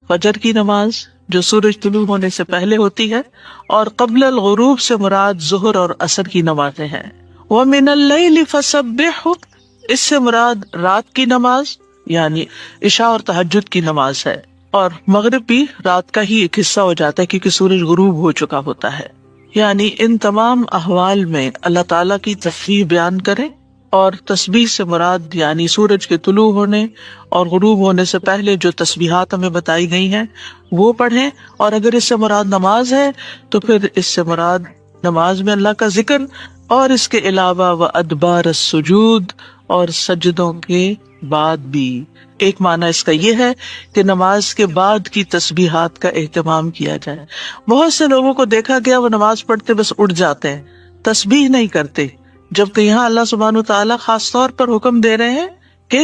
فجر کی نماز جو سورج طلوع ہونے سے پہلے ہوتی ہے، اور قبل الغروب سے مراد ظہر اور عصر کی نمازیں ہیں۔ وَمِنَ اللَّيْلِ فَسَبِّحْهُ، اس سے مراد رات کی نماز یعنی عشاء اور تہجد کی نماز ہے، اور مغرب بھی رات کا ہی ایک حصہ ہو جاتا ہے کیونکہ سورج غروب ہو چکا ہوتا ہے۔ یعنی ان تمام احوال میں اللہ تعالیٰ کی تسبیح بیان کریں، اور تسبیح سے مراد یعنی سورج کے طلوع ہونے اور غروب ہونے سے پہلے جو تسبیحات ہمیں بتائی گئی ہیں وہ پڑھیں، اور اگر اس سے مراد نماز ہے تو پھر اس سے مراد نماز میں اللہ کا ذکر، اور اس کے علاوہ وَأَدْبَارَ السُّجُودِ، اور سجدوں کے بعد بھی۔ ایک معنی اس کا یہ ہے کہ نماز کے بعد کی تسبیحات کا اہتمام کیا جائے۔ بہت سے لوگوں کو دیکھا گیا وہ نماز پڑھتے بس اٹھ جاتے ہیں، تسبیح نہیں کرتے، جبکہ یہاں اللہ سبحانہ وتعالیٰ خاص طور پر حکم دے رہے ہیں کہ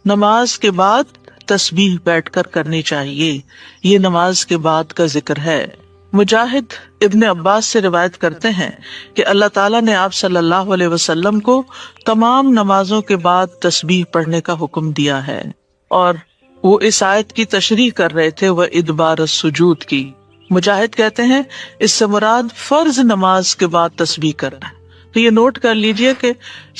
نماز کے بعد تسبیح بیٹھ کر کرنی چاہیے، یہ نماز کے بعد کا ذکر ہے۔ مجاہد ابن عباس سے روایت کرتے ہیں کہ اللہ تعالیٰ نے آپ صلی اللہ علیہ وسلم کو تمام نمازوں کے بعد تسبیح پڑھنے کا حکم دیا ہے، اور وہ اس آیت کی تشریح کر رہے تھے وہ ادبار السجود کی۔ مجاہد کہتے ہیں اس سے مراد فرض نماز کے بعد تسبیح کرنا ہے۔ تو یہ نوٹ کر لیجئے کہ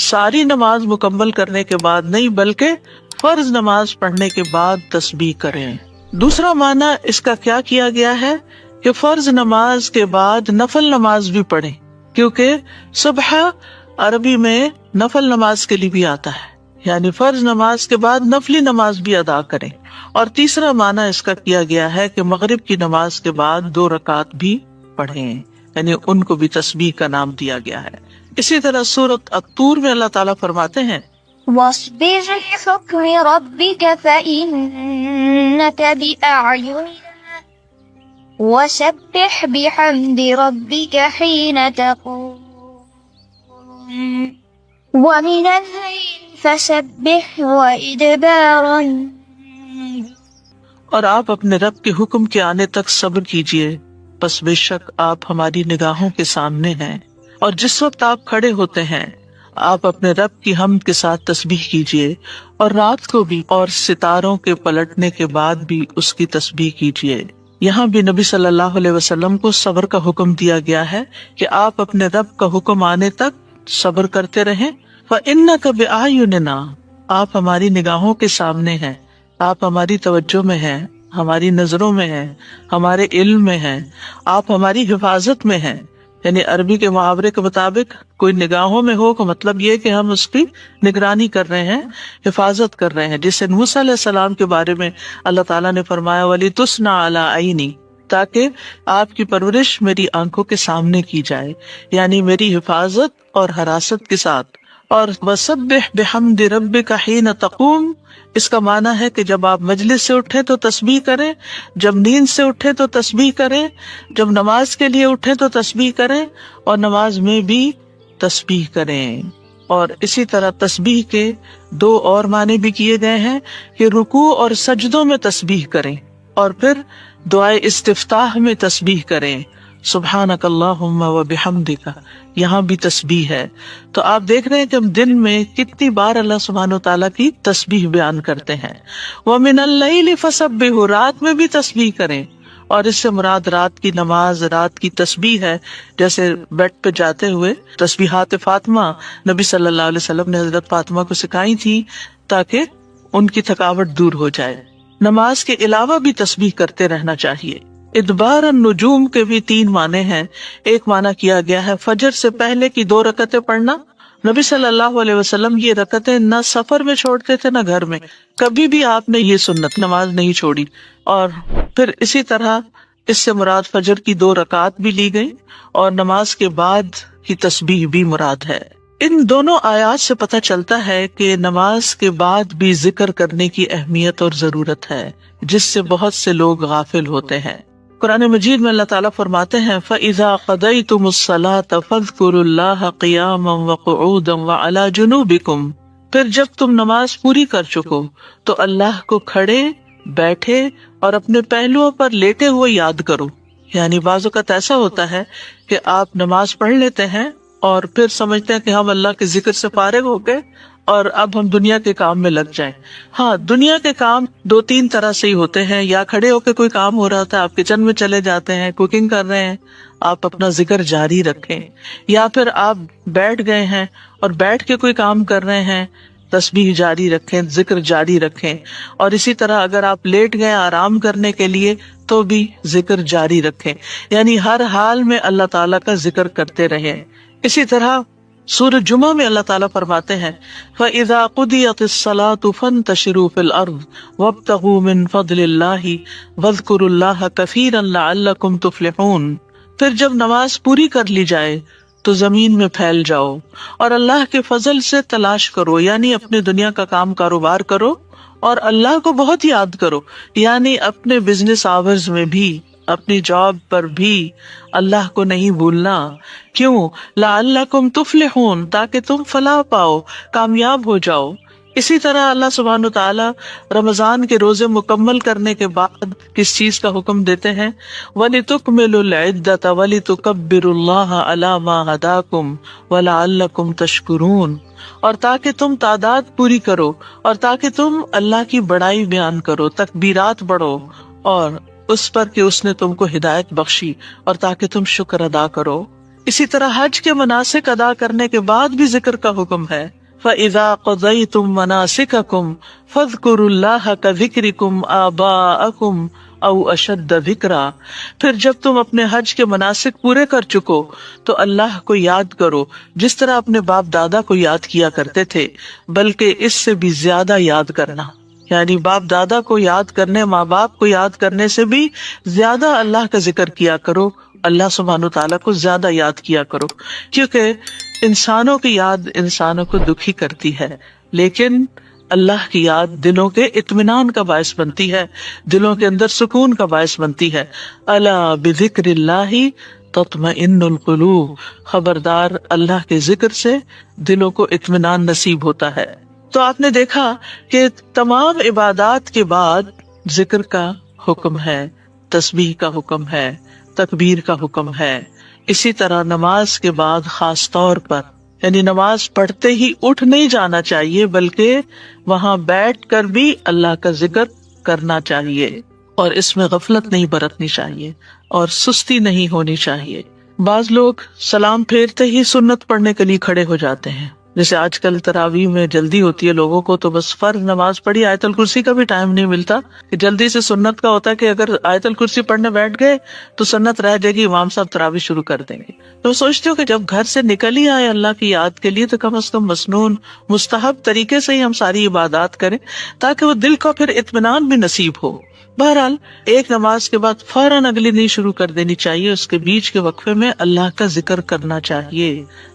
ساری نماز مکمل کرنے کے بعد نہیں بلکہ فرض نماز پڑھنے کے بعد تسبیح کریں۔ دوسرا معنی اس کا کیا کیا گیا ہے کہ فرض نماز کے بعد نفل نماز بھی پڑھیں، کیونکہ صبح عربی میں نفل نماز کے لیے بھی آتا ہے، یعنی فرض نماز کے بعد نفلی نماز بھی ادا کریں۔ اور تیسرا معنی اس کا کیا گیا ہے کہ مغرب کی نماز کے بعد 2 رکعت بھی پڑھیں، یعنی ان کو بھی تسبیح کا نام دیا گیا ہے۔ اسی طرح سورۃ الطور میں اللہ تعالیٰ فرماتے ہیں وَاصْبِرْ لِحُكْمِ رَبِّكَ فَإِنَّكَ بِأَعْيُنِنَا وَسَبِّحْ بِحَمْدِ رَبِّكَ حِينَ تَقُومُ وَمِنَ اللَّيْلِ فَسَبِّحْهُ وَإِدْبَارَ النُّجُومِ، اور آپ اپنے رب کے حکم کے آنے تک صبر کیجئے، پس بے شک آپ ہماری نگاہوں کے سامنے ہیں، اور جس وقت آپ کھڑے ہوتے ہیں آپ اپنے رب کی حمد کے ساتھ تسبیح کیجئے، اور رات کو بھی اور ستاروں کے پلٹنے کے بعد بھی اس کی تسبیح کیجئے۔ یہاں بھی نبی صلی اللہ علیہ وسلم کو صبر کا حکم دیا گیا ہے کہ آپ اپنے رب کا حکم آنے تک صبر کرتے رہیں۔ فَإِنَّكَ بِأَعْيُنِنَا، آپ ہماری نگاہوں کے سامنے ہیں، آپ ہماری توجہ میں ہیں، ہماری نظروں میں ہیں، ہمارے علم میں ہیں، آپ ہماری حفاظت میں ہیں۔ یعنی عربی کے محاورے کے مطابق کوئی نگاہوں میں ہو کا مطلب یہ کہ ہم اس کی نگرانی کر رہے ہیں، حفاظت کر رہے ہیں، جسے موسیٰ علیہ السلام کے بارے میں اللہ تعالیٰ نے فرمایا وَلِتُصْنَعَ عَلَىٰ عَيْنِي، تاکہ آپ کی پرورش میری آنکھوں کے سامنے کی جائے، یعنی میری حفاظت اور حراست کے ساتھ۔ اور وَسَبِّحْ بِحَمْدِ رَبِّكَ حِينَ تَقُومُ، اس کا معنی ہے کہ جب آپ مجلس سے اٹھیں تو تسبیح کریں، جب نیند سے اٹھیں تو تسبیح کریں، جب نماز کے لیے اٹھیں تو تسبیح کریں، اور نماز میں بھی تسبیح کریں۔ اور اسی طرح تسبیح کے 2 اور معنی بھی کیے گئے ہیں کہ رکوع اور سجدوں میں تسبیح کریں، اور پھر دعائے استفتاح میں تسبیح کریں، سبحانک اللہم و بحمدک، یہاں بھی تسبیح ہے۔ تو آپ دیکھ رہے ہیں کہ ہم دن میں کتنی بار اللہ سبحانہ و تعالیٰ کی تسبیح بیان کرتے ہیں۔ وَمِنَ اللَّيْلِ فَسَبِّحْهُ، رات میں بھی تسبیح کریں، اور اس سے مراد رات کی نماز، رات کی تسبیح ہے، جیسے بیڈ پہ جاتے ہوئے تسبیحات فاطمہ نبی صلی اللہ علیہ وسلم نے حضرت فاطمہ کو سکھائی تھی تاکہ ان کی تھکاوٹ دور ہو جائے۔ نماز کے علاوہ بھی تسبیح کرتے رہنا چاہیے۔ ادبار النجوم کے بھی 3 معنی ہیں۔ ایک معنی کیا گیا ہے فجر سے پہلے کی 2 رکعتیں پڑھنا۔ نبی صلی اللہ علیہ وسلم یہ رکعتیں نہ سفر میں چھوڑتے تھے نہ گھر میں، کبھی بھی آپ نے یہ سنت نماز نہیں چھوڑی۔ اور پھر اسی طرح اس سے مراد فجر کی 2 رکعات بھی لی گئی، اور نماز کے بعد کی تسبیح بھی مراد ہے۔ ان دونوں آیات سے پتہ چلتا ہے کہ نماز کے بعد بھی ذکر کرنے کی اہمیت اور ضرورت ہے، جس سے بہت سے لوگ غافل ہوتے ہیں۔ قرآن مجید میں اللہ تعالیٰ فرماتے ہیں فَإِذَا قَضَيْتُمُ الصَّلَاةَ فَاذْكُرُوا اللَّهَ قِيَامًا وَقُعُودًا وَعَلَىٰ جُنُوبِكُمْ، پھر جب تم نماز پوری کر چکو تو اللہ کو کھڑے، بیٹھے اور اپنے پہلوؤں پر لیٹے ہوئے یاد کرو۔ یعنی بعض اوقات ایسا ہوتا ہے کہ آپ نماز پڑھ لیتے ہیں اور پھر سمجھتے ہیں کہ ہم اللہ کے ذکر سے فارغ ہو گئے، اور اب ہم دنیا کے کام میں لگ جائیں. ہاں دنیا کے کام 2-3 طرح سے ہی ہوتے ہیں. یا کھڑے ہو کے کوئی کام ہو رہا ہوتا ہے, آپ کچن میں چلے جاتے ہیں, کوکنگ کر رہے ہیں, آپ اپنا ذکر جاری رکھیں. یا پھر آپ بیٹھ گئے ہیں اور بیٹھ کے کوئی کام کر رہے ہیں, تسبیح جاری رکھیں, ذکر جاری رکھیں. اور اسی طرح اگر آپ لیٹ گئے آرام کرنے کے لیے تو بھی ذکر جاری رکھیں. یعنی ہر حال میں اللہ تعالیٰ کا ذکر کرتے رہیں. اسی طرح سورۃ جمعہ میں اللہ تعالیٰ فرماتے ہیں فَإِذَا قُضِيَتِ الصَّلَاةُ فَانتَشِرُوا فِي الْأَرْضِ وَابْتَغُوا مِن فَضْلِ اللَّهِ وَاذْكُرُوا اللَّهَ كَثِيرًا لَعَلَّكُمْ تُفْلِحُونَ. پھر جب نماز پوری کر لی جائے تو زمین میں پھیل جاؤ اور اللہ کے فضل سے تلاش کرو, یعنی اپنے دنیا کا کام کاروبار کرو اور اللہ کو بہت یاد کرو. یعنی اپنے بزنس آورز میں بھی, اپنی جاب پر بھی اللہ کو نہیں بھولنا. کیوں؟ لعلکم تفلحون, تاکہ تم فلاح پاؤ, کامیاب ہو جاؤ. اسی طرح اللہ سبحانہ و تعالیٰ رمضان کے روزے مکمل کرنے کے بعد کس چیز کا حکم دیتے ہیں؟ وَلِتُكْمِلُوا الْعِدَّةَ وَلِتُكَبِّرُوا اللَّهَ عَلَى مَا هَدَاكُمْ وَلَعَلَّكُمْ تَشْكُرُونَ. اور تاکہ تم تعداد پوری کرو, اور تاکہ تم اللہ کی بڑائی بیان کرو, تکبیرات پڑھو, اور اس پر کہ اس نے تم کو ہدایت بخشی, اور تاکہ تم شکر ادا کرو. اسی طرح حج کے مناسک ادا کرنے کے بعد بھی ذکر کا حکم ہے. فَإِذَا قَضَيْتُم مَّنَاسِكَكُمْ فَاذْكُرُوا اللَّهَ كَذِكْرِكُمْ آبَاءَكُمْ أَوْ أَشَدَّ ذِكْرًا. پھر جب تم اپنے حج کے مناسک پورے کر چکو تو اللہ کو یاد کرو جس طرح اپنے باپ دادا کو یاد کیا کرتے تھے, بلکہ اس سے بھی زیادہ یاد کرنا. یعنی باپ دادا کو یاد کرنے, ماں باپ کو یاد کرنے سے بھی زیادہ اللہ کا ذکر کیا کرو, اللہ سبحانہ و تعالیٰ کو زیادہ یاد کیا کرو. کیونکہ انسانوں کی یاد انسانوں کو دکھی کرتی ہے, لیکن اللہ کی یاد دلوں کے اطمینان کا باعث بنتی ہے, دلوں کے اندر سکون کا باعث بنتی ہے. الا بذکر اللہ تطمئن القلوب, خبردار اللہ کے ذکر سے دلوں کو اطمینان نصیب ہوتا ہے. تو آپ نے دیکھا کہ تمام عبادات کے بعد ذکر کا حکم ہے, تسبیح کا حکم ہے, تکبیر کا حکم ہے. اسی طرح نماز کے بعد خاص طور پر, یعنی نماز پڑھتے ہی اٹھ نہیں جانا چاہیے, بلکہ وہاں بیٹھ کر بھی اللہ کا ذکر کرنا چاہیے, اور اس میں غفلت نہیں برتنی چاہیے اور سستی نہیں ہونی چاہیے. بعض لوگ سلام پھیرتے ہی سنت پڑھنے کے لیے کھڑے ہو جاتے ہیں. جیسے آج کل تراویح میں جلدی ہوتی ہے لوگوں کو, تو بس فرض نماز پڑھی, آیت الکرسی کا بھی ٹائم نہیں ملتا کہ جلدی سے سنت کا ہوتا ہے کہ اگر آیت الکرسی پڑھنے بیٹھ گئے تو سنت رہ جائے گی, امام صاحب تراویح شروع کر دیں گے. تو سوچتے ہو کہ جب گھر سے نکل ہی آئے اللہ کی یاد کے لیے تو کم از کم مسنون مستحب طریقے سے ہی ہم ساری عبادات کریں, تاکہ وہ دل کو پھر اطمینان بھی نصیب ہو. بہرحال ایک نماز کے بعد فوراً اگلی نہیں شروع کر دینی چاہیے, اس کے بیچ کے وقفے میں اللہ کا ذکر کرنا چاہیے.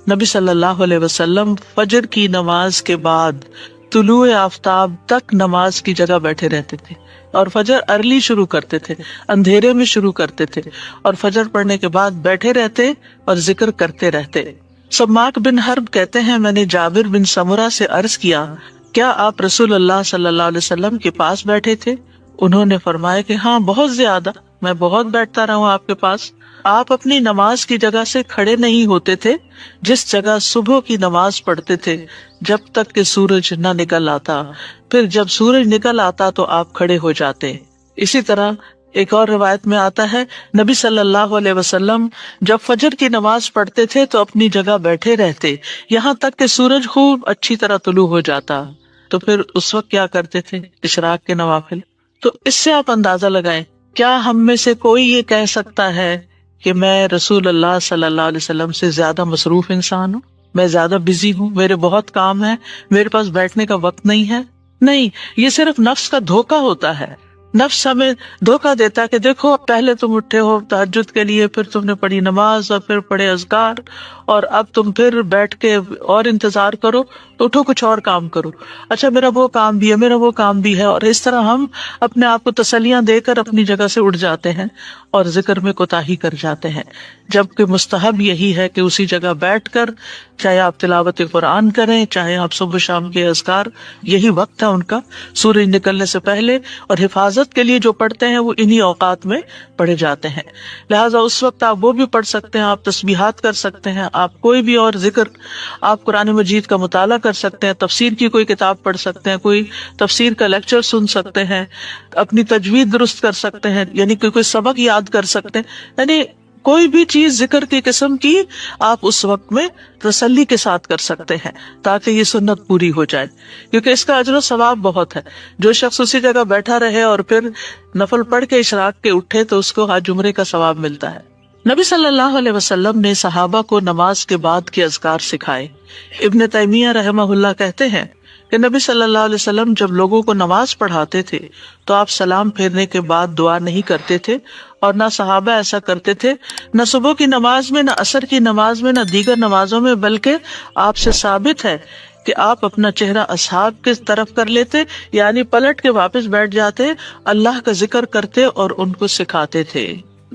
نبی صلی اللہ علیہ وسلم فجر کی نماز کے بعد طلوع آفتاب تک نماز کی جگہ بیٹھے رہتے تھے, اور فجر ارلی شروع کرتے تھے, اندھیرے میں شروع کرتے تھے, اور فجر پڑھنے کے بعد بیٹھے رہتے اور ذکر کرتے رہتے. سماک بن حرب کہتے ہیں, میں نے جابر بن سمرہ سے عرض کیا, کیا آپ رسول اللہ صلی اللہ علیہ وسلم کے پاس بیٹھے تھے؟ انہوں نے فرمایا کہ ہاں بہت زیادہ, میں بہت بیٹھتا رہا ہوں آپ کے پاس. آپ اپنی نماز کی جگہ سے کھڑے نہیں ہوتے تھے جس جگہ صبح کی نماز پڑھتے تھے جب تک کہ سورج نہ نکل آتا, پھر جب سورج نکل آتا تو آپ کھڑے ہو جاتے. اسی طرح ایک اور روایت میں آتا ہے, نبی صلی اللہ علیہ وسلم جب فجر کی نماز پڑھتے تھے تو اپنی جگہ بیٹھے رہتے یہاں تک کہ سورج خوب اچھی طرح طلوع ہو جاتا, تو پھر اس وقت کیا کرتے تھے؟ اشراق کے نوافل. تو اس سے آپ اندازہ لگائیں, کیا ہم میں سے کوئی یہ کہہ سکتا ہے کہ میں رسول اللہ صلی اللہ علیہ وسلم سے زیادہ مصروف انسان ہوں, میں زیادہ بزی ہوں, میرے بہت کام ہے, میرے پاس بیٹھنے کا وقت نہیں ہے؟ نہیں, یہ صرف نفس کا دھوکا ہوتا ہے. نفس ہمیں دھوکا دیتا ہے کہ دیکھو پہلے تم اٹھے ہو تہجد کے لیے, پھر تم نے پڑھی نماز اور پھر پڑھے اذکار, اور اب تم پھر بیٹھ کے اور انتظار کرو, تو اٹھو کچھ اور کام کرو, اچھا میرا وہ کام بھی ہے, میرا وہ کام بھی ہے. اور اس طرح ہم اپنے آپ کو تسلیاں دے کر اپنی جگہ سے اٹھ جاتے ہیں اور ذکر میں کوتاہی کر جاتے ہیں, جبکہ مستحب یہی ہے کہ اسی جگہ بیٹھ کر چاہے آپ تلاوت قرآن کریں, چاہے آپ صبح شام کے اذکار, یہی وقت ہے ان کا, سورج نکلنے سے پہلے, اور حفاظت حفاظت کے لیے جو پڑھتے ہیں وہ انہی اوقات میں پڑھے جاتے ہیں. لہٰذا اس وقت آپ وہ بھی پڑھ سکتے ہیں, آپ تسبیحات کر سکتے ہیں, آپ کوئی بھی اور ذکر, آپ قرآن مجید کا مطالعہ کر سکتے ہیں, تفسیر کی کوئی کتاب پڑھ سکتے ہیں, کوئی تفسیر کا لیکچر سن سکتے ہیں, اپنی تجوید درست کر سکتے ہیں, یعنی کوئی سبق یاد کر سکتے ہیں. یعنی کوئی بھی چیز ذکر کی قسم کی آپ اس وقت میں تسلی کے ساتھ کر سکتے ہیں تاکہ یہ سنت پوری ہو جائے, کیونکہ اس کا اجر و ثواب بہت ہے. جو شخص اسی جگہ بیٹھا رہے اور پھر نفل پڑھ کے اشراق کے اٹھے تو اس کو حج عمرے کا ثواب ملتا ہے. نبی صلی اللہ علیہ وسلم نے صحابہ کو نماز کے بعد کے اذکار سکھائے. ابن تیمیہ رحمہ اللہ کہتے ہیں کہ نبی صلی اللہ علیہ وسلم جب لوگوں کو نماز پڑھاتے تھے تو آپ سلام پھیرنے کے بعد دعا نہیں کرتے تھے, اور نہ صحابہ ایسا کرتے تھے, نہ صبح کی نماز میں, نہ عصر کی نماز میں, نہ دیگر نمازوں میں, بلکہ آپ سے ثابت ہے کہ آپ اپنا چہرہ اصحاب کی طرف کر لیتے, یعنی پلٹ کے واپس بیٹھ جاتے, اللہ کا ذکر کرتے اور ان کو سکھاتے تھے.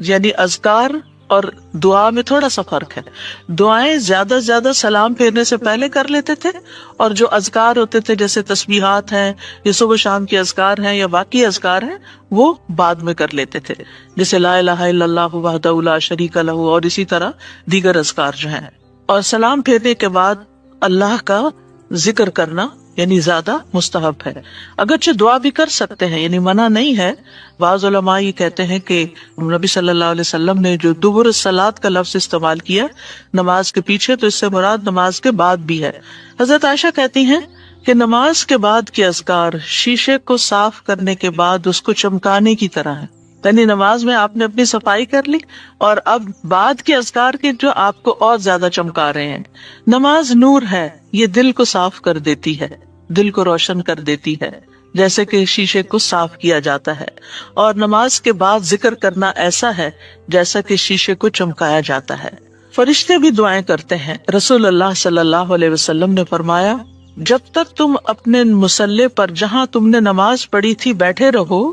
یعنی اذکار اور دعا میں تھوڑا سا فرق ہے. دعائیں زیادہ سے زیادہ سلام پھیرنے سے پہلے کر لیتے تھے, اور جو اذکار ہوتے تھے جیسے تسبیحات ہیں یا صبح شام کے اذکار ہیں یا باقی اذکار ہیں وہ بعد میں کر لیتے تھے, جیسے لا الہ الا اللہ وحدہ لا شریک لہ, اور اسی طرح دیگر اذکار جو ہیں. اور سلام پھیرنے کے بعد اللہ کا ذکر کرنا یعنی زیادہ مستحب ہے. اگرچہ دعا بھی کر سکتے ہیں, یعنی منع نہیں ہے. بعض علماء یہ کہتے ہیں کہ نبی صلی اللہ علیہ وسلم نے جو دبر الصلاۃ کا لفظ استعمال کیا نماز کے پیچھے, تو اس سے مراد نماز کے بعد بھی ہے. حضرت عائشہ کہتی ہیں کہ نماز کے بعد کے اذکار شیشے کو صاف کرنے کے بعد اس کو چمکانے کی طرح ہے. یعنی نماز میں آپ نے اپنی صفائی کر لی اور اب بعد کے اذکار کے جو آپ کو اور زیادہ چمکا رہے ہیں. نماز نور ہے, یہ دل کو صاف کر دیتی ہے, دل کو روشن کر دیتی ہے, جیسے کہ شیشے کو صاف کیا جاتا ہے. اور نماز کے بعد ذکر کرنا ایسا ہے جیسا کہ شیشے کو چمکایا جاتا ہے. فرشتے بھی دعائیں کرتے ہیں. رسول اللہ صلی اللہ علیہ وسلم نے فرمایا, جب تک تم اپنے مصلی پر جہاں تم نے نماز پڑھی تھی بیٹھے رہو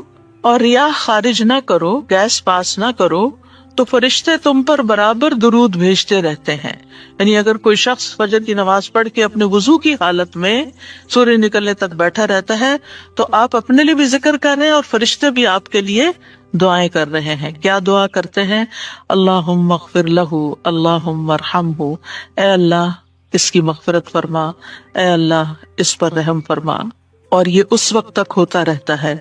اور ریاح خارج نہ کرو, گیس پاس نہ کرو, تو فرشتے تم پر برابر درود بھیجتے رہتے ہیں. یعنی اگر کوئی شخص فجر کی نماز پڑھ کے اپنے وضو کی حالت میں سورج نکلنے تک بیٹھا رہتا ہے تو آپ اپنے لیے بھی ذکر کر رہے ہیں اور فرشتے بھی آپ کے لیے دعائیں کر رہے ہیں. کیا دعا کرتے ہیں؟ اللہم اغفر لہ, اللہم ارحمہ, اے اللہ اس کی مغفرت فرما, اے اللہ اس پر رحم فرما. اور یہ اس وقت تک ہوتا رہتا ہے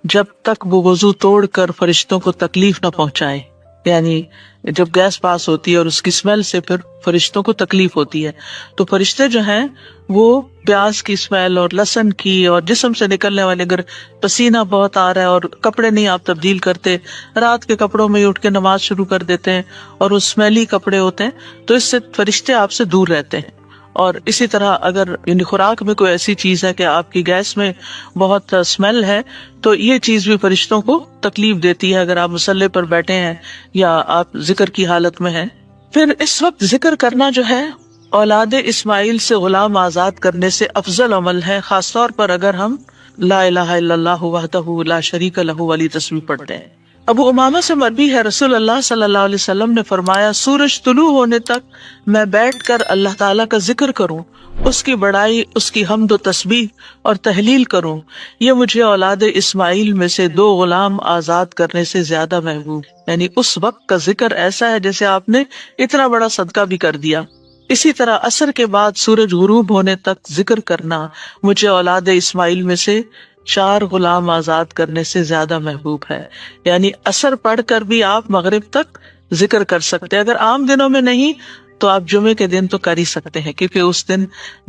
جب تک وہ وضو توڑ کر فرشتوں کو تکلیف نہ پہنچائے. یعنی جب گیس پاس ہوتی ہے اور اس کی اسمیل سے پھر فرشتوں کو تکلیف ہوتی ہے, تو فرشتے جو ہیں وہ پیاز کی اسمیل اور لہسن کی اور جسم سے نکلنے والے, اگر پسینہ بہت آ رہا ہے اور کپڑے نہیں آپ تبدیل کرتے, رات کے کپڑوں میں اٹھ کے نماز شروع کر دیتے ہیں اور وہ اسمیلی کپڑے ہوتے ہیں, تو اس سے فرشتے آپ سے دور رہتے ہیں. اور اسی طرح اگر یعنی خوراک میں کوئی ایسی چیز ہے کہ آپ کی گیس میں بہت اسمیل ہے تو یہ چیز بھی فرشتوں کو تکلیف دیتی ہے اگر آپ مصلی پر بیٹھے ہیں یا آپ ذکر کی حالت میں ہیں. پھر اس وقت ذکر کرنا جو ہے اولاد اسماعیل سے غلام آزاد کرنے سے افضل عمل ہے, خاص طور پر اگر ہم لا الہ الا اللہ وحدہ لا شریک لہ والی تسبیح پڑھتے ہیں. ابو امامہ سے مروی ہے, رسول اللہ صلی اللہ علیہ وسلم نے فرمایا, سورج طلوع ہونے تک میں بیٹھ کر اللہ تعالیٰ کا ذکر کروں, اس کی بڑائی, اس کی حمد و تسبیح اور تحلیل کروں, یہ مجھے اولاد اسماعیل میں سے 2 غلام آزاد کرنے سے زیادہ محبوب. یعنی اس وقت کا ذکر ایسا ہے جیسے آپ نے اتنا بڑا صدقہ بھی کر دیا. اسی طرح عصر کے بعد سورج غروب ہونے تک ذکر کرنا مجھے اولاد اسماعیل میں سے 4 غلام آزاد کرنے سے زیادہ محبوب ہے. یعنی عصر پڑھ کر بھی آپ مغرب تک ذکر کر سکتے ہیں. اگر عام دنوں میں نہیں تو آپ جمعے کے دن تو کر ہی سکتے ہیں کیونکہ اس دن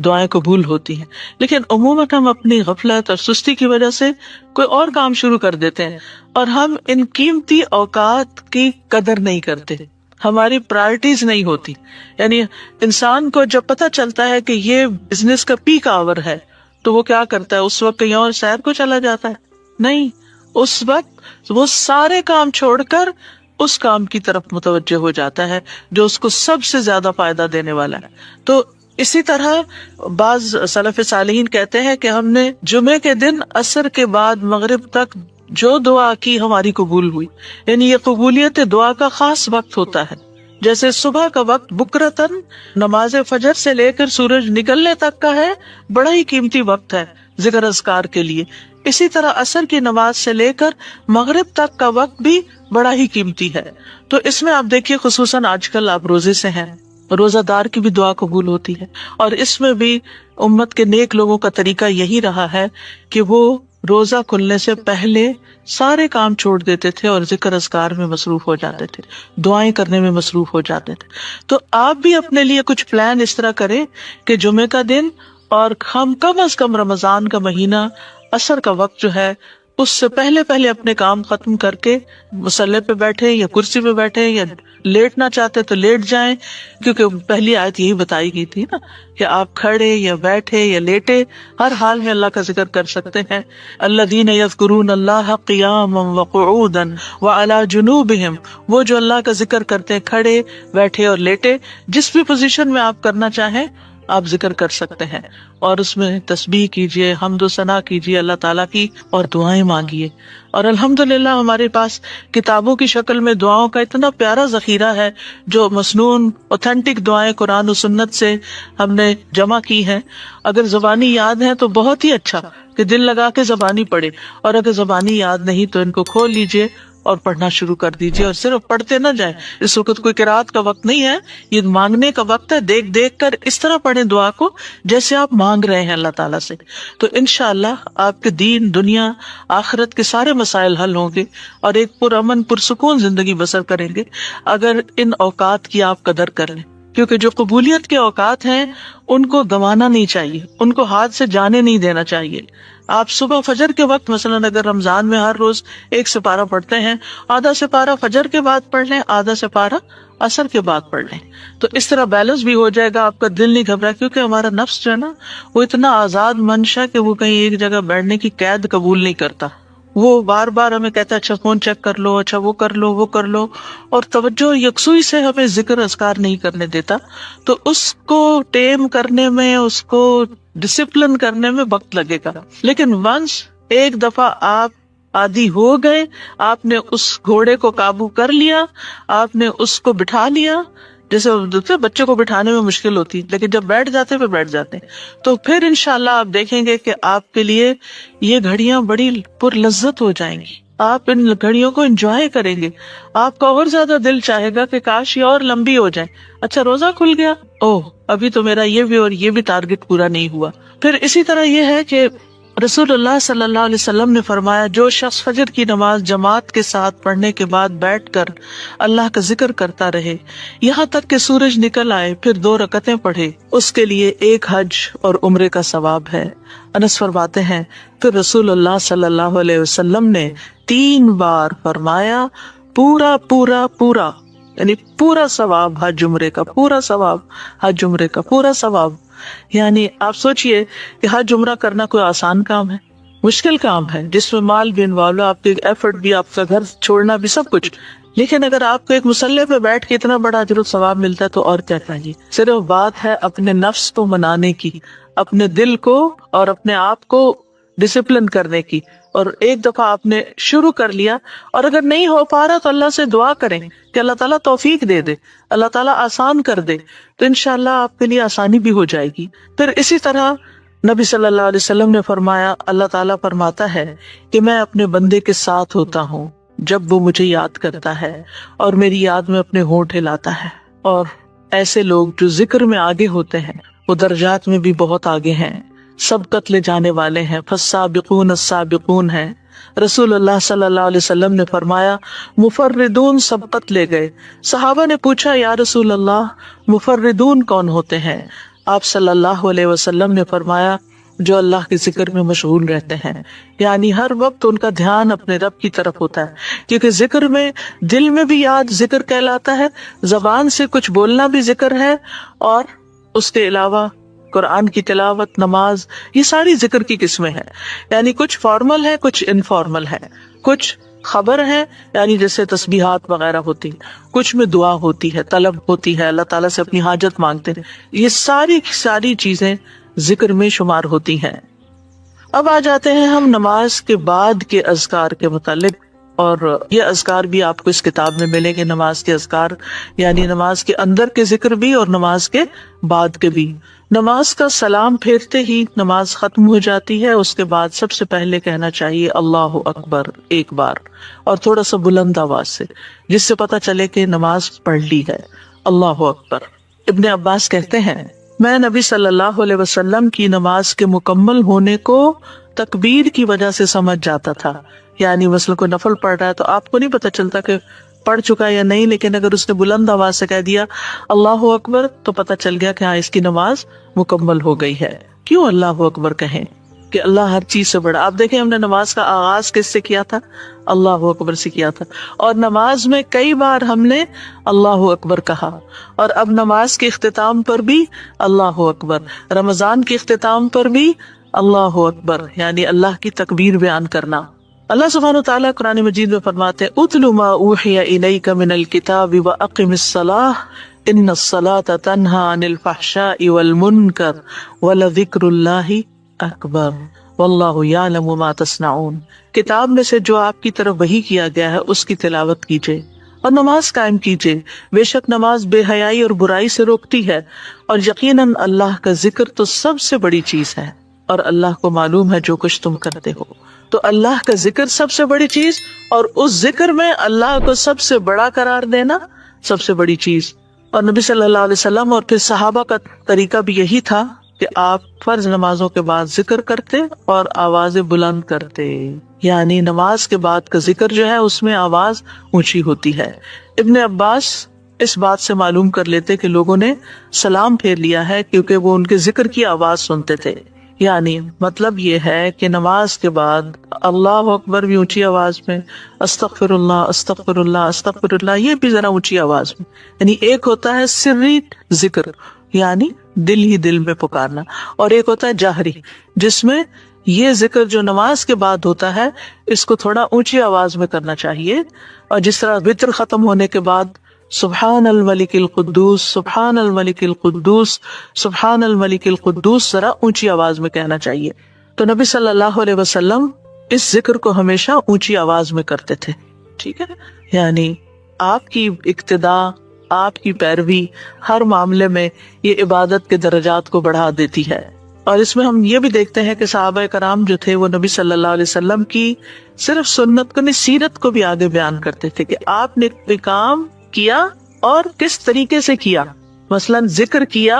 دعائیں قبول ہوتی ہیں. لیکن عموماً ہم اپنی غفلت اور سستی کی وجہ سے کوئی اور کام شروع کر دیتے ہیں اور ہم ان قیمتی اوقات کی قدر نہیں کرتے, ہماری پرائرٹیز نہیں ہوتی. یعنی انسان کو جب پتہ چلتا ہے کہ یہ بزنس کا پیک آور ہے تو وہ کیا کرتا ہے, اس وقت کہیں اور سیر کو چلا جاتا ہے؟ نہیں, اس وقت وہ سارے کام چھوڑ کر اس کام کی طرف متوجہ ہو جاتا ہے جو اس کو سب سے زیادہ فائدہ دینے والا ہے. تو اسی طرح بعض سلف صالحین کہتے ہیں کہ ہم نے جمعے کے دن عصر کے بعد مغرب تک جو دعا کی ہماری قبول ہوئی. یعنی یہ قبولیت دعا کا خاص وقت ہوتا ہے. جیسے صبح کا وقت بکرتن نماز فجر سے لے کر سورج نکلنے تک کا ہے, بڑا ہی قیمتی وقت ہے ذکر اذکار کے لیے, اسی طرح عصر کی نماز سے لے کر مغرب تک کا وقت بھی بڑا ہی قیمتی ہے. تو اس میں آپ دیکھیے خصوصاً آج کل آپ روزے سے ہیں، روزہ دار کی بھی دعا قبول ہوتی ہے، اور اس میں بھی امت کے نیک لوگوں کا طریقہ یہی رہا ہے کہ وہ روزہ کھلنے سے پہلے سارے کام چھوڑ دیتے تھے اور ذکر اذکار میں مصروف ہو جاتے تھے، دعائیں کرنے میں مصروف ہو جاتے تھے. تو آپ بھی اپنے لیے کچھ پلان اس طرح کریں کہ جمعے کا دن اور ہم کم از کم رمضان کا مہینہ عصر کا وقت جو ہے اس سے پہلے اپنے کام ختم کر کے مصلی پہ بیٹھے یا کرسی پہ بیٹھے، یا لیٹنا چاہتے تو لیٹ جائیں، کیونکہ پہلی آیت یہی بتائی گئی تھی نا کہ آپ کھڑے یا بیٹھے یا لیٹے ہر حال میں اللہ کا ذکر کر سکتے ہیں. الذین یذکرون اللہ قیاما وقعودا وعلی جنوبہم، وہ جو اللہ کا ذکر کرتے ہیں کھڑے بیٹھے اور لیٹے، جس بھی پوزیشن میں آپ کرنا چاہیں آپ ذکر کر سکتے ہیں، اور اس میں تسبیح کیجئے، حمد و ثنا کیجئے اللہ تعالیٰ کی، اور دعائیں مانگیے. اور الحمدللہ ہمارے پاس کتابوں کی شکل میں دعاؤں کا اتنا پیارا ذخیرہ ہے، جو مسنون اوتھینٹک دعائیں قرآن و سنت سے ہم نے جمع کی ہیں. اگر زبانی یاد ہے تو بہت ہی اچھا کہ دل لگا کے زبانی پڑھے، اور اگر زبانی یاد نہیں تو ان کو کھول لیجئے اور پڑھنا شروع کر دیجئے، اور صرف پڑھتے نہ جائیں. اس وقت کوئی قرات کا وقت نہیں ہے، یہ مانگنے کا وقت ہے. دیکھ دیکھ کر اس طرح پڑھیں دعا کو جیسے آپ مانگ رہے ہیں اللہ تعالیٰ سے، تو انشاءاللہ آپ کے دین دنیا آخرت کے سارے مسائل حل ہوں گے، اور ایک پرامن پرسکون زندگی بسر کریں گے اگر ان اوقات کی آپ قدر کر لیں. کیونکہ جو قبولیت کے اوقات ہیں ان کو گنوانا نہیں چاہیے، ان کو ہاتھ سے جانے نہیں دینا چاہیے. آپ صبح فجر کے وقت مثلا اگر رمضان میں ہر روز 1 سپارہ پڑھتے ہیں، آدھا سپارہ فجر کے بعد پڑھ لیں، آدھا سپارہ عصر کے بعد پڑھ لیں، تو اس طرح بیلنس بھی ہو جائے گا، آپ کا دل نہیں گھبرا. کیونکہ ہمارا نفس جو ہے نا وہ اتنا آزاد منشا کہ وہ کہیں ایک جگہ بیٹھنے کی قید قبول نہیں کرتا. وہ بار بار ہمیں کہتا ہے اچھا فون چیک کر لو، اچھا وہ کر لو وہ کر لو، اور توجہ یکسوئی سے ہمیں ذکر اذکار نہیں کرنے دیتا. تو اس کو ٹیم کرنے میں، اس کو ڈسپلن کرنے میں وقت لگے گا. لیکن ونس ایک دفعہ آپ عادی ہو گئے، آپ نے اس گھوڑے کو قابو کر لیا، آپ نے اس کو بٹھا لیا. جیسے بچے کو بٹھانے میں مشکل ہوتی ہے، لیکن جب بیٹھ جاتے ہیں بیٹھ جاتے ہیں، تو پھر انشاءاللہ آپ دیکھیں گے کہ آپ کے لیے یہ گھڑیاں بڑی پر لذت ہو جائیں گی. آپ ان گھڑیوں کو انجوائے کریں گے، آپ کا اور زیادہ دل چاہے گا کہ کاش یہ اور لمبی ہو جائے. اچھا روزہ کھل گیا، اوہ ابھی تو میرا یہ بھی اور یہ بھی ٹارگٹ پورا نہیں ہوا. پھر اسی طرح یہ ہے کہ رسول اللہ صلی اللہ علیہ وسلم نے فرمایا جو شخص فجر کی نماز جماعت کے ساتھ پڑھنے کے بعد بیٹھ کر اللہ کا ذکر کرتا رہے یہاں تک کہ سورج نکل آئے، پھر 2 رکعتیں پڑھے، اس کے لیے 1 حج اور عمرے کا ثواب ہے. انس فرماتے ہیں پھر رسول اللہ صلی اللہ علیہ وسلم نے 3 بار فرمایا پورا پورا پورا، یعنی پورا ثواب حج عمرے کا، پورا ثواب حج عمرے کا، پورا ثواب. یعنی آپ سوچئے کہ حج عمرہ کرنا کوئی آسان کام ہے؟ مشکل کام ہے، جس میں مال بھی انوالو، آپ کے ایفرٹ بھی، آپ کا گھر چھوڑنا بھی، سب کچھ. لیکن اگر آپ کو ایک مصلی پہ بیٹھ کے اتنا بڑا اجر و ثواب ملتا ہے تو اور کیا چاہیے. صرف بات ہے اپنے نفس کو منانے کی، اپنے دل کو اور اپنے آپ کو ڈسپلن کرنے کی. اور ایک دفعہ آپ نے شروع کر لیا، اور اگر نہیں ہو پا رہا تو اللہ سے دعا کریں کہ اللہ تعالیٰ توفیق دے دے، اللہ تعالیٰ آسان کر دے، تو انشاءاللہ آپ کے لیے آسانی بھی ہو جائے گی. پھر اسی طرح نبی صلی اللہ علیہ وسلم نے فرمایا، اللہ تعالیٰ فرماتا ہے کہ میں اپنے بندے کے ساتھ ہوتا ہوں جب وہ مجھے یاد کرتا ہے اور میری یاد میں اپنے ہونٹ ہلاتا ہے. اور ایسے لوگ جو ذکر میں آگے ہوتے ہیں وہ درجات میں بھی بہت آگے ہیں، سبقت لے جانے والے ہیں، فالسابقون السابقون ہیں. رسول اللہ صلی اللہ علیہ وسلم نے فرمایا مفردون سبقت لے گئے. صحابہ نے پوچھا یا رسول اللہ مفردون کون ہوتے ہیں؟ آپ صلی اللہ علیہ وسلم نے فرمایا جو اللہ کے ذکر میں مشغول رہتے ہیں، یعنی ہر وقت ان کا دھیان اپنے رب کی طرف ہوتا ہے. کیونکہ ذکر میں دل میں بھی یاد ذکر کہلاتا ہے، زبان سے کچھ بولنا بھی ذکر ہے، اور اس کے علاوہ قرآن کی تلاوت، نماز، یہ ساری ذکر کی قسمیں ہیں. یعنی کچھ فارمل ہے، کچھ انفارمل ہے، کچھ خبر ہے یعنی جیسے تسبیحات وغیرہ ہوتی، کچھ میں دعا ہوتی ہے، طلب ہوتی ہے، اللہ تعالیٰ سے اپنی حاجت مانگتے ہیں. یہ ساری چیزیں ذکر میں شمار ہوتی ہیں. اب آ جاتے ہیں ہم نماز کے بعد کے اذکار کے متعلق، اور یہ اذکار بھی آپ کو اس کتاب میں ملیں گے. نماز کے اذکار یعنی نماز کے اندر کے ذکر بھی اور نماز کے بعد کے بھی. نماز کا سلام پھیرتے ہی نماز ختم ہو جاتی ہے. اس کے بعد سب سے پہلے کہنا چاہیے اللہ اکبر ایک بار، اور تھوڑا سا بلند آواز سے، جس سے پتا چلے کہ نماز پڑھ لی ہے. اللہ اکبر. ابن عباس کہتے ہیں میں نبی صلی اللہ علیہ وسلم کی نماز کے مکمل ہونے کو تکبیر کی وجہ سے سمجھ جاتا تھا. یعنی مثلا کوئی نفل پڑھ رہا ہے تو آپ کو نہیں پتا چلتا کہ پڑھ چکا یا نہیں، لیکن اگر اس نے بلند آواز سے کہہ دیا اللہ اکبر تو پتا چل گیا کہ ہاں اس کی نماز مکمل ہو گئی ہے. کیوں اللہ اکبر کہیں؟ کہ اللہ ہر چیز سے بڑا. آپ دیکھیں ہم نے نماز کا آغاز کس سے کیا تھا؟ اللہ اکبر سے کیا تھا، اور نماز میں کئی بار ہم نے اللہ اکبر کہا، اور اب نماز کے اختتام پر بھی اللہ اکبر، رمضان کے اختتام پر بھی اللہ اکبر، یعنی اللہ کی تکبیر بیان کرنا. اللہ سبحانہ وتعالیٰ قرآن مجید میں فرماتے ہیں اُتْلُ مَا أُوحِيَ إِلَيْكَ مِنَ الْكِتَابِ وَأَقِمِ الصَّلَاةَ إِنَّ الصَّلَاةَ تَنْهَى عَنِ الْفَحْشَاءِ وَالْمُنكَرِ وَلَذِكْرُ اللَّهِ أَكْبَرُ وَاللَّهُ يَعْلَمُ مَا تَصْنَعُونَ. کتاب میں سے جو آپ کی طرف وحی کیا گیا ہے اس کی تلاوت کیجیے اور نماز قائم کیجیے. بے شک نماز بے حیائی اور برائی سے روکتی ہے، اور یقیناً اللہ کا ذکر تو سب سے بڑی چیز ہے، اور اللہ کو معلوم ہے جو کچھ تم کرتے ہو. تو اللہ کا ذکر سب سے بڑی چیز، اور اس ذکر میں اللہ کو سب سے بڑا قرار دینا سب سے بڑی چیز. اور نبی صلی اللہ علیہ وسلم اور پھر صحابہ کا طریقہ بھی یہی تھا کہ آپ فرض نمازوں کے بعد ذکر کرتے اور آوازیں بلند کرتے. یعنی نماز کے بعد کا ذکر جو ہے اس میں آواز اونچی ہوتی ہے. ابن عباس اس بات سے معلوم کر لیتے کہ لوگوں نے سلام پھیر لیا ہے کیونکہ وہ ان کے ذکر کی آواز سنتے تھے. یعنی مطلب یہ ہے کہ نماز کے بعد اللہ اکبر بھی اونچی آواز میں، استغفر اللہ استغفر اللہ استغفر اللہ یہ بھی ذرا اونچی آواز میں. یعنی ایک ہوتا ہے سری ذکر، یعنی دل ہی دل میں پکارنا، اور ایک ہوتا ہے جہری، جس میں یہ ذکر جو نماز کے بعد ہوتا ہے اس کو تھوڑا اونچی آواز میں کرنا چاہیے. اور جس طرح وتر ختم ہونے کے بعد سبحان الملک القدوس سبحان الملک القدوس سبحان الملک القدوس ذرا اونچی آواز میں کہنا چاہیے. تو نبی صلی اللہ علیہ وسلم اس ذکر کو ہمیشہ اونچی آواز میں کرتے تھے. ٹھیک ہے، یعنی آپ کی اقتداء، آپ کی پیروی ہر معاملے میں یہ عبادت کے درجات کو بڑھا دیتی ہے. اور اس میں ہم یہ بھی دیکھتے ہیں کہ صحابہ کرام جو تھے وہ نبی صلی اللہ علیہ وسلم کی صرف سنت کو نہیں، سیرت کو بھی آگے بیان کرتے تھے کہ آپ نے کوئی کام کیا اور کس طریقے سے کیا. مثلاً ذکر کیا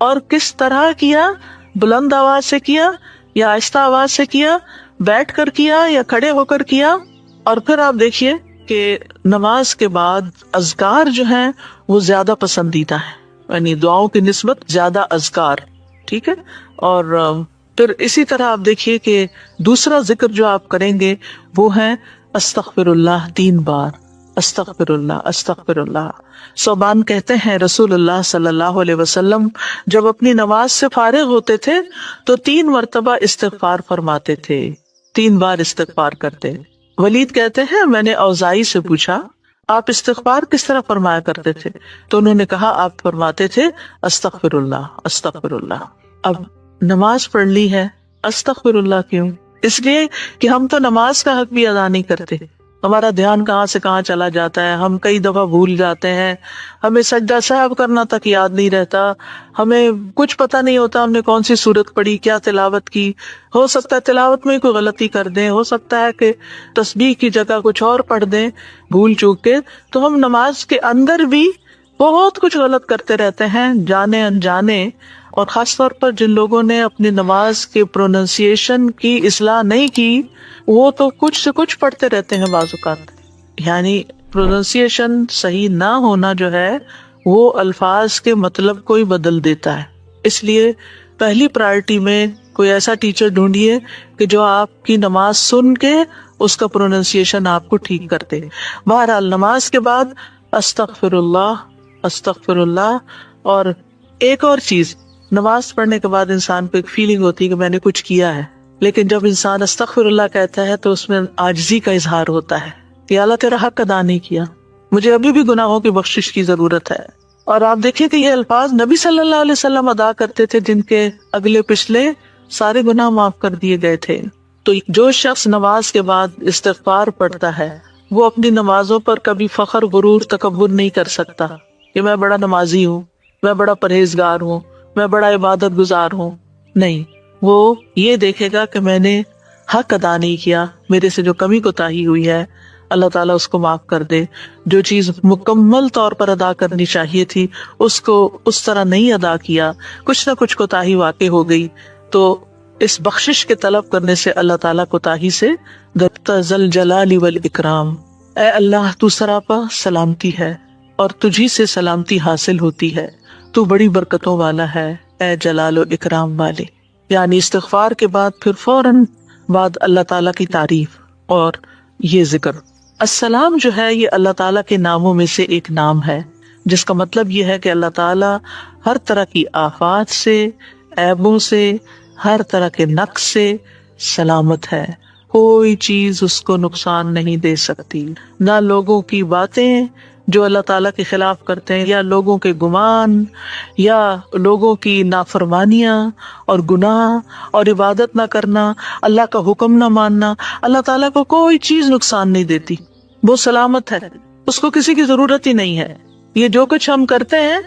اور کس طرح کیا، بلند آواز سے کیا یا آہستہ آواز سے کیا، بیٹھ کر کیا یا کھڑے ہو کر کیا. اور پھر آپ دیکھیے کہ نماز کے بعد اذکار جو ہیں وہ زیادہ پسندیدہ ہیں، یعنی دعاؤں کی نسبت زیادہ اذکار. ٹھیک ہے، اور پھر اسی طرح آپ دیکھیے کہ دوسرا ذکر جو آپ کریں گے وہ ہے استغفر اللہ 3 بار. استغفر اللہ استغفر اللہ. صوبان کہتے ہیں رسول اللہ صلی اللہ علیہ وسلم جب اپنی نماز سے فارغ ہوتے تھے تو 3 مرتبہ استغفار فرماتے تھے، 3 بار استغفار کرتے. ولید کہتے ہیں میں نے اوزائی سے پوچھا آپ استغفار کس طرح فرمایا کرتے تھے؟ تو انہوں نے کہا آپ فرماتے تھے استغفر اللہ استغفر اللہ. اب نماز پڑھ لی ہے، استغفر اللہ کیوں؟ اس لیے کہ ہم تو نماز کا حق بھی ادا نہیں کرتے. ہمارا دھیان کہاں سے کہاں چلا جاتا ہے، ہم کئی دفعہ بھول جاتے ہیں، ہمیں سجدہ سہو کرنا تک یاد نہیں رہتا، ہمیں کچھ پتہ نہیں ہوتا ہم نے کون سی سورت پڑھی، کیا تلاوت کی. ہو سکتا ہے تلاوت میں کوئی غلطی کر دیں، ہو سکتا ہے کہ تسبیح کی جگہ کچھ اور پڑھ دیں بھول چوک کے. تو ہم نماز کے اندر بھی بہت کچھ غلط کرتے رہتے ہیں جانے انجانے. اور خاص طور پر جن لوگوں نے اپنی نماز کے پروننسیشن کی اصلاح نہیں کی وہ تو کچھ سے کچھ پڑھتے رہتے ہیں بعض اوقات. یعنی پروننسیشن صحیح نہ ہونا جو ہے وہ الفاظ کے مطلب کو ہی بدل دیتا ہے. اس لیے پہلی پرائرٹی میں کوئی ایسا ٹیچر ڈھونڈیے کہ جو آپ کی نماز سن کے اس کا پروننسیشن آپ کو ٹھیک کرتے. بہرحال نماز کے بعد استغفر اللہ استغفر اللہ. اور ایک اور چیز، نماز پڑھنے کے بعد انسان کو ایک فیلنگ ہوتی ہے کہ میں نے کچھ کیا ہے، لیکن جب انسان استغفر اللہ کہتا ہے تو اس میں عاجزی کا اظہار ہوتا ہے کہ اللہ تیرا حق ادا نہیں کیا، مجھے ابھی بھی گناہوں کی بخشش کی ضرورت ہے. اور آپ دیکھیں کہ یہ الفاظ نبی صلی اللہ علیہ وسلم ادا کرتے تھے جن کے اگلے پچھلے سارے گناہ معاف کر دیے گئے تھے. تو جو شخص نماز کے بعد استغفار پڑھتا ہے وہ اپنی نمازوں پر کبھی فخر غرور تکبر نہیں کر سکتا کہ میں بڑا نمازی ہوں، میں بڑا پرہیزگار ہوں، میں بڑا عبادت گزار ہوں، نہیں، وہ یہ دیکھے گا کہ میں نے حق ادا نہیں کیا، میرے سے جو کمی کوتاہی ہوئی ہے اللہ تعالیٰ اس کو معاف کر دے، جو چیز مکمل طور پر ادا کرنی چاہیے تھی اس کو اس طرح نہیں ادا کیا، کچھ نہ کچھ کوتاہی واقع ہو گئی، تو اس بخشش کے طلب کرنے سے اللہ تعالیٰ کوتاہی سے درتا ذل جلال والاکرام، اے اللہ تو سراپا سلامتی ہے اور تجھی سے سلامتی حاصل ہوتی ہے، تو بڑی برکتوں والا ہے اے جلال و اکرام والے۔ یعنی استغفار کے بعد پھر فوراً بعد اللہ تعالیٰ کی تعریف اور یہ ذکر۔ السلام جو ہے یہ اللہ تعالیٰ کے ناموں میں سے ایک نام ہے، جس کا مطلب یہ ہے کہ اللہ تعالیٰ ہر طرح کی آفات سے، عیبوں سے، ہر طرح کے نقص سے سلامت ہے، کوئی چیز اس کو نقصان نہیں دے سکتی، نہ لوگوں کی باتیں جو اللہ تعالیٰ کے خلاف کرتے ہیں، یا لوگوں کے گمان، یا لوگوں کی نافرمانیاں اور گناہ اور عبادت نہ کرنا، اللہ کا حکم نہ ماننا، اللہ تعالیٰ کو کوئی چیز نقصان نہیں دیتی، وہ سلامت ہے، اس کو کسی کی ضرورت ہی نہیں ہے۔ یہ جو کچھ ہم کرتے ہیں،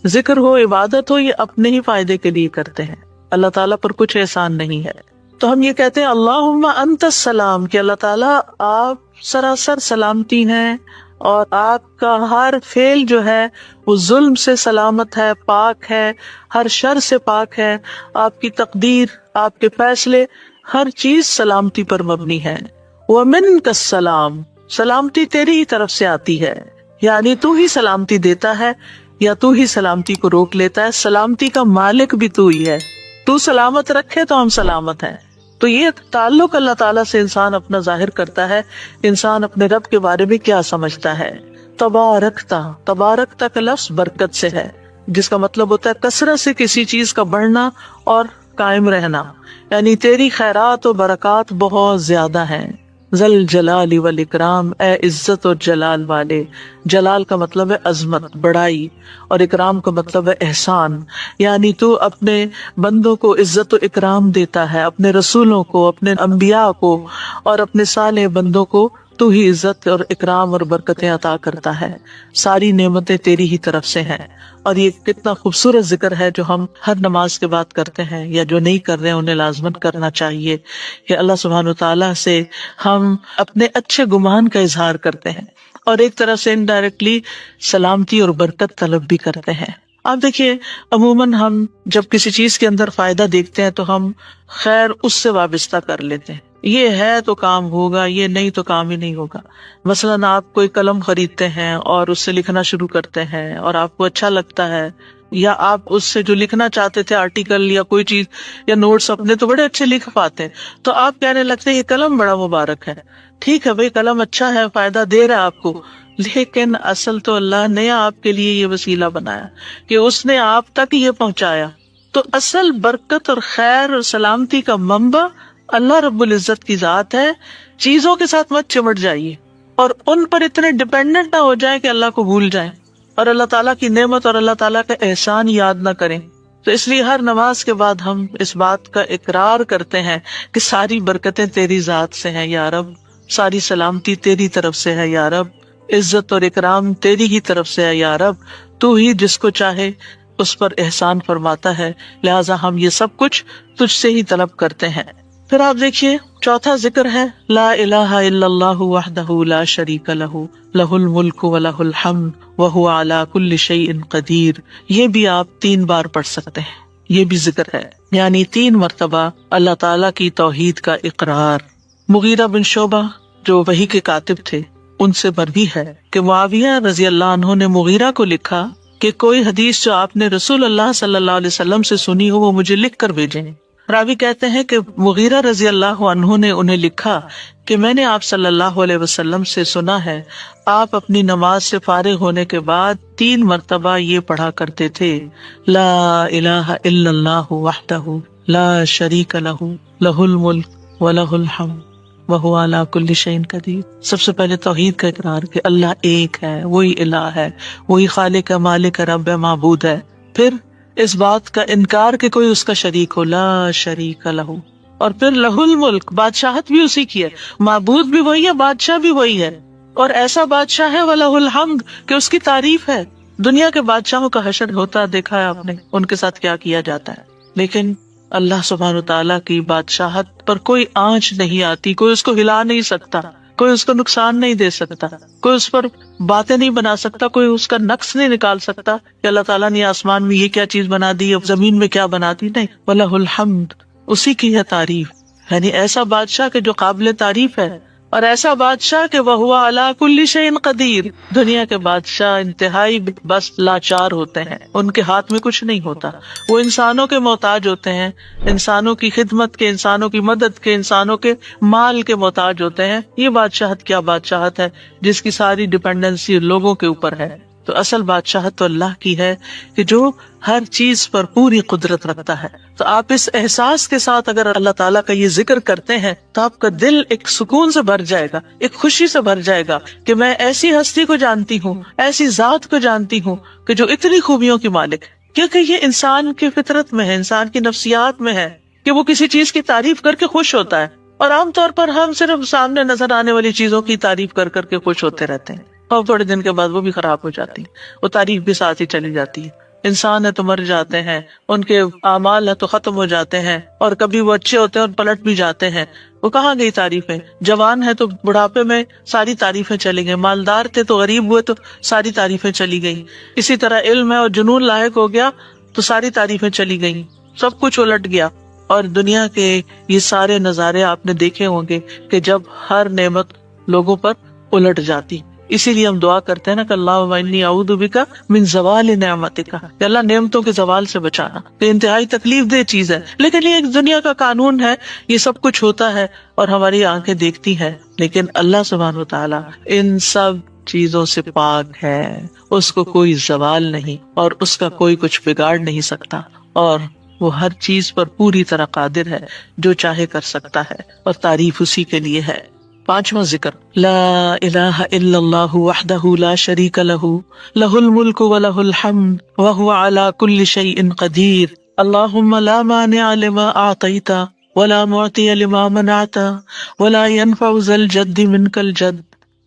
ذکر ہو، عبادت ہو، یہ اپنے ہی فائدے کے لیے کرتے ہیں، اللہ تعالیٰ پر کچھ احسان نہیں ہے۔ تو ہم یہ کہتے ہیں اللہم انت السلام، کہ اللہ تعالیٰ آپ سراسر سلامتی ہیں اور آپ کا ہر فعل جو ہے وہ ظلم سے سلامت ہے، پاک ہے، ہر شر سے پاک ہے، آپ کی تقدیر، آپ کے فیصلے، ہر چیز سلامتی پر مبنی ہے۔ وَمِنْكَ السَّلَامُ، سلامتی تیری ہی طرف سے آتی ہے، یعنی تو ہی سلامتی دیتا ہے یا تو ہی سلامتی کو روک لیتا ہے، سلامتی کا مالک بھی تو ہی ہے، تو سلامت رکھے تو ہم سلامت ہیں۔ تو یہ تعلق اللہ تعالیٰ سے انسان اپنا ظاہر کرتا ہے، انسان اپنے رب کے بارے میں کیا سمجھتا ہے۔ تبارکتا، تبارکتا کا لفظ برکت سے ہے، جس کا مطلب ہوتا ہے کثرت سے کسی چیز کا بڑھنا اور قائم رہنا، یعنی تیری خیرات و برکات بہت زیادہ ہیں۔ ذل جلال والاکرام، اے عزت اور جلال والے، جلال کا مطلب ہے عظمت، بڑائی، اور اکرام کا مطلب ہے احسان، یعنی تو اپنے بندوں کو عزت و اکرام دیتا ہے، اپنے رسولوں کو، اپنے انبیاء کو اور اپنے صالح بندوں کو تو ہی عزت اور اکرام اور برکتیں عطا کرتا ہے، ساری نعمتیں تیری ہی طرف سے ہیں۔ اور یہ کتنا خوبصورت ذکر ہے جو ہم ہر نماز کے بعد کرتے ہیں، یا جو نہیں کر رہے ہیں انہیں لازمت کرنا چاہیے، کہ اللہ سبحانہ وتعالیٰ سے ہم اپنے اچھے گمان کا اظہار کرتے ہیں اور ایک طرح سے انڈائریکٹلی سلامتی اور برکت طلب بھی کرتے ہیں۔ آپ دیکھیے عموماً ہم جب کسی چیز کے اندر فائدہ دیکھتے ہیں تو ہم خیر اس سے وابستہ کر لیتے ہیں، یہ ہے تو کام ہوگا، یہ نہیں تو کام ہی نہیں ہوگا۔ مثلاً آپ کوئی قلم خریدتے ہیں اور اس سے لکھنا شروع کرتے ہیں اور آپ کو اچھا لگتا ہے، یا آپ اس سے جو لکھنا چاہتے تھے آرٹیکل یا کوئی چیز یا نوٹس اپنے تو بڑے اچھے لکھ پاتے ہیں، تو آپ کہنے لگتے ہیں یہ قلم بڑا مبارک ہے، ٹھیک ہے بھائی قلم اچھا ہے، فائدہ دے رہا ہے آپ کو، لیکن اصل تو اللہ نے آپ کے لیے یہ وسیلہ بنایا کہ اس نے آپ تک یہ پہنچایا۔ تو اصل برکت اور خیر اور سلامتی کا منبع اللہ رب العزت کی ذات ہے۔ چیزوں کے ساتھ مت چمٹ جائیے اور ان پر اتنے ڈیپینڈنٹ نہ ہو جائیں کہ اللہ کو بھول جائیں اور اللہ تعالیٰ کی نعمت اور اللہ تعالیٰ کا احسان یاد نہ کریں۔ تو اس لیے ہر نماز کے بعد ہم اس بات کا اقرار کرتے ہیں کہ ساری برکتیں تیری ذات سے ہیں یا رب، ساری سلامتی تیری طرف سے ہے یا رب، عزت اور اکرام تیری ہی طرف سے ہے یا رب، تو ہی جس کو چاہے اس پر احسان فرماتا ہے، لہٰذا ہم یہ سب کچھ تجھ سے ہی طلب کرتے ہیں۔ پھر آپ دیکھیے چوتھا ذکر ہے لا الہ الا اللہ وحدہ لا شریک لہ لہ الملک ولہ الحمد وہو علی کل شیء قدیر۔ یہ بھی آپ 3 بار پڑھ سکتے ہیں، یہ بھی ذکر ہے، یعنی 3 مرتبہ اللہ تعالیٰ کی توحید کا اقرار۔ مغیرہ بن شعبہ جو وحی کے کاتب تھے ان سے مروی ہے کہ معاویہ رضی اللہ عنہ نے مغیرہ کو لکھا کہ کوئی حدیث جو آپ نے رسول اللہ صلی اللہ علیہ وسلم سے سنی ہو وہ مجھے لکھ کر بھیجیں۔ راوی کہتے ہیں کہ مغیرہ رضی اللہ عنہ نے انہیں لکھا کہ میں نے آپ صلی اللہ علیہ وسلم سے سنا ہے آپ اپنی نماز سے فارغ ہونے کے بعد 3 مرتبہ یہ پڑھا کرتے تھے لا الہ الا اللہ وحدہ لا شریک لہ لہ الملک ولہ الحمد وہو علی کل شیء قدیر۔ سب سے پہلے توحید کا اقرار کہ اللہ ایک ہے، وہی الہ ہے، وہی خالق ہے، مالک ہے، رب ہے، معبود ہے۔ پھر اس بات کا انکار کہ کوئی اس کا شریک ہو، لا شریک لہ، اور پھر لہ الملک، بادشاہت بھی اسی کی ہے، معبود بھی وہی ہے، بادشاہ بھی وہی ہے، اور ایسا بادشاہ ہے وَلَهُ الْحَمْدُ کہ اس کی تعریف ہے، دنیا کے بادشاہوں کا حشر ہوتا دیکھا ہے آپ نے، ان کے ساتھ کیا کیا جاتا ہے، لیکن اللہ سبحانہ تعالیٰ کی بادشاہت پر کوئی آنچ نہیں آتی، کوئی اس کو ہلا نہیں سکتا، کوئی اس کو نقصان نہیں دے سکتا، کوئی اس پر باتیں نہیں بنا سکتا، کوئی اس کا نقص نہیں نکال سکتا کہ اللہ تعالیٰ نے آسمان میں یہ کیا چیز بنا دی، اب زمین میں کیا بنا دی، نہیں، وَلَهُ الْحَمْدُ، اسی کی ہے تعریف، یعنی ایسا بادشاہ کہ جو قابل تعریف ہے، اور ایسا بادشاہ کہ وَهُوَ عَلَى كُلِّ شَيْءٍ قَدِيرٌ۔ دنیا کے بادشاہ انتہائی بس لاچار ہوتے ہیں، ان کے ہاتھ میں کچھ نہیں ہوتا، وہ انسانوں کے محتاج ہوتے ہیں، انسانوں کی خدمت کے، انسانوں کی مدد کے، انسانوں کے مال کے محتاج ہوتے ہیں۔ یہ بادشاہت کیا بادشاہت ہے جس کی ساری ڈیپینڈنسی لوگوں کے اوپر ہے؟ تو اصل بادشاہت تو اللہ کی ہے کہ جو ہر چیز پر پوری قدرت رکھتا ہے۔ تو آپ اس احساس کے ساتھ اگر اللہ تعالیٰ کا یہ ذکر کرتے ہیں تو آپ کا دل ایک سکون سے بھر جائے گا، ایک خوشی سے بھر جائے گا کہ میں ایسی ہستی کو جانتی ہوں، ایسی ذات کو جانتی ہوں کہ جو اتنی خوبیوں کی مالک ہے۔ کیونکہ یہ انسان کی فطرت میں ہے، انسان کی نفسیات میں ہے کہ وہ کسی چیز کی تعریف کر کے خوش ہوتا ہے، اور عام طور پر ہم صرف سامنے نظر آنے والی چیزوں کی تعریف کر کر کے خوش ہوتے رہتے ہیں، اور تھوڑے دن کے بعد وہ بھی خراب ہو جاتی ہے، وہ تعریف بھی ساتھ ہی چلی جاتی ہے۔ انسان ہے تو مر جاتے ہیں، ان کے اعمال ہے تو ختم ہو جاتے ہیں، اور کبھی وہ اچھے ہوتے ہیں اور پلٹ بھی جاتے ہیں، وہ کہاں گئی تعریفیں؟ جوان ہے تو بڑھاپے میں ساری تعریفیں چلی گئی، مالدار تھے تو غریب ہوئے تو ساری تعریفیں چلی گئی، اسی طرح علم ہے اور جنون لاحق ہو گیا تو ساری تعریفیں چلی گئی، سب کچھ الٹ گیا۔ اور دنیا کے یہ سارے نظارے آپ نے دیکھے ہوں گے کہ جب ہر نعمت لوگوں پر الٹ جاتی، اسی لیے ہم دعا کرتے ہیں نا کہ اللہم انی اعوذ بک من زوال نعمتک، کہ اللہ نعمتوں کے زوال سے بچانا، کہ انتہائی تکلیف دہ چیز ہے، لیکن یہ ایک دنیا کا قانون ہے، یہ سب کچھ ہوتا ہے اور ہماری آنکھیں دیکھتی ہیں، لیکن اللہ سبحانہ وتعالی ان سب چیزوں سے پاک ہے، اس کو کوئی زوال نہیں اور اس کا کوئی کچھ بگاڑ نہیں سکتا، اور وہ ہر چیز پر پوری طرح قادر ہے، جو چاہے کر سکتا ہے، اور تعریف اسی کے لیے ہے۔ پانچواں ذکر، لا الہ الا اللہ وحدہ لا شریک لہ، لہ الملک ولہ الحمد وہو علی کل شیء قدیر، اللہم لا مانع لما اعطیت ولا معطی لما منعت ولا ينفع ذا الجد منک الجد۔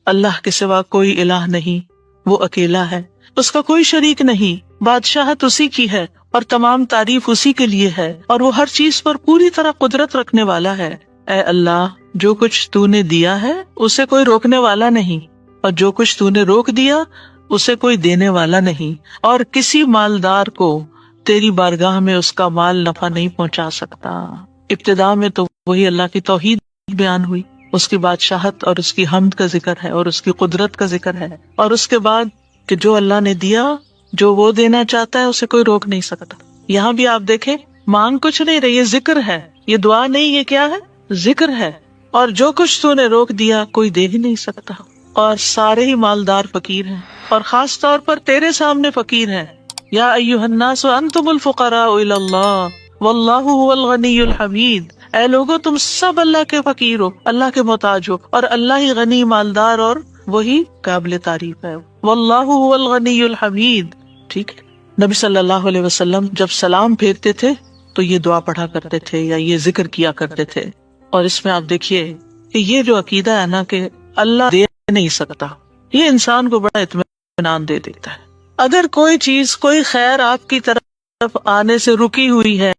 اللہ کے سوا کوئی الہ نہیں، وہ اکیلا ہے، اس کا کوئی شریک نہیں، بادشاہت اسی کی ہے اور تمام تعریف اسی کے لیے ہے، اور وہ ہر چیز پر پوری طرح قدرت رکھنے والا ہے۔ اے اللہ، جو کچھ تو نے دیا ہے اسے کوئی روکنے والا نہیں، اور جو کچھ تو نے روک دیا اسے کوئی دینے والا نہیں، اور کسی مالدار کو تیری بارگاہ میں اس کا مال نفع نہیں پہنچا سکتا۔ ابتدا میں تو وہی اللہ کی توحید بیان ہوئی، اس کی بادشاہت اور اس کی حمد کا ذکر ہے اور اس کی قدرت کا ذکر ہے، اور اس کے بعد کہ جو اللہ نے دیا، جو وہ دینا چاہتا ہے اسے کوئی روک نہیں سکتا۔ یہاں بھی آپ دیکھیں، مانگ کچھ نہیں رہی، یہ ذکر ہے، یہ دعا نہیں، یہ کیا ہے؟ ذکر ہے، اور جو کچھ تو نے روک دیا کوئی دے ہی نہیں سکتا، اور سارے ہی مالدار فقیر ہیں، اور خاص طور پر تیرے سامنے فقیر ہیں۔ یا ایھا الناس انتم الفقراء الی اللہ واللہ هو الغنی الحمید، اے لوگو تم سب اللہ کے فقیر ہو، اللہ کے محتاج ہو، اور اللہ ہی غنی، مالدار اور وہی قابل تعریف ہے۔ واللہ هو الغنی الحمید، ٹھیک ہے۔ نبی صلی اللہ علیہ وسلم جب سلام پھیرتے تھے تو یہ دعا پڑھا کرتے تھے یا یہ ذکر کیا کرتے تھے، اور اس میں آپ دیکھیے کہ یہ جو عقیدہ ہے نا کہ اللہ دے نہیں سکتا، یہ انسان کو بڑا اطمینان دے دیتا ہے۔ اگر کوئی چیز، کوئی خیر آپ کی طرف آنے سے رکی ہوئی ہے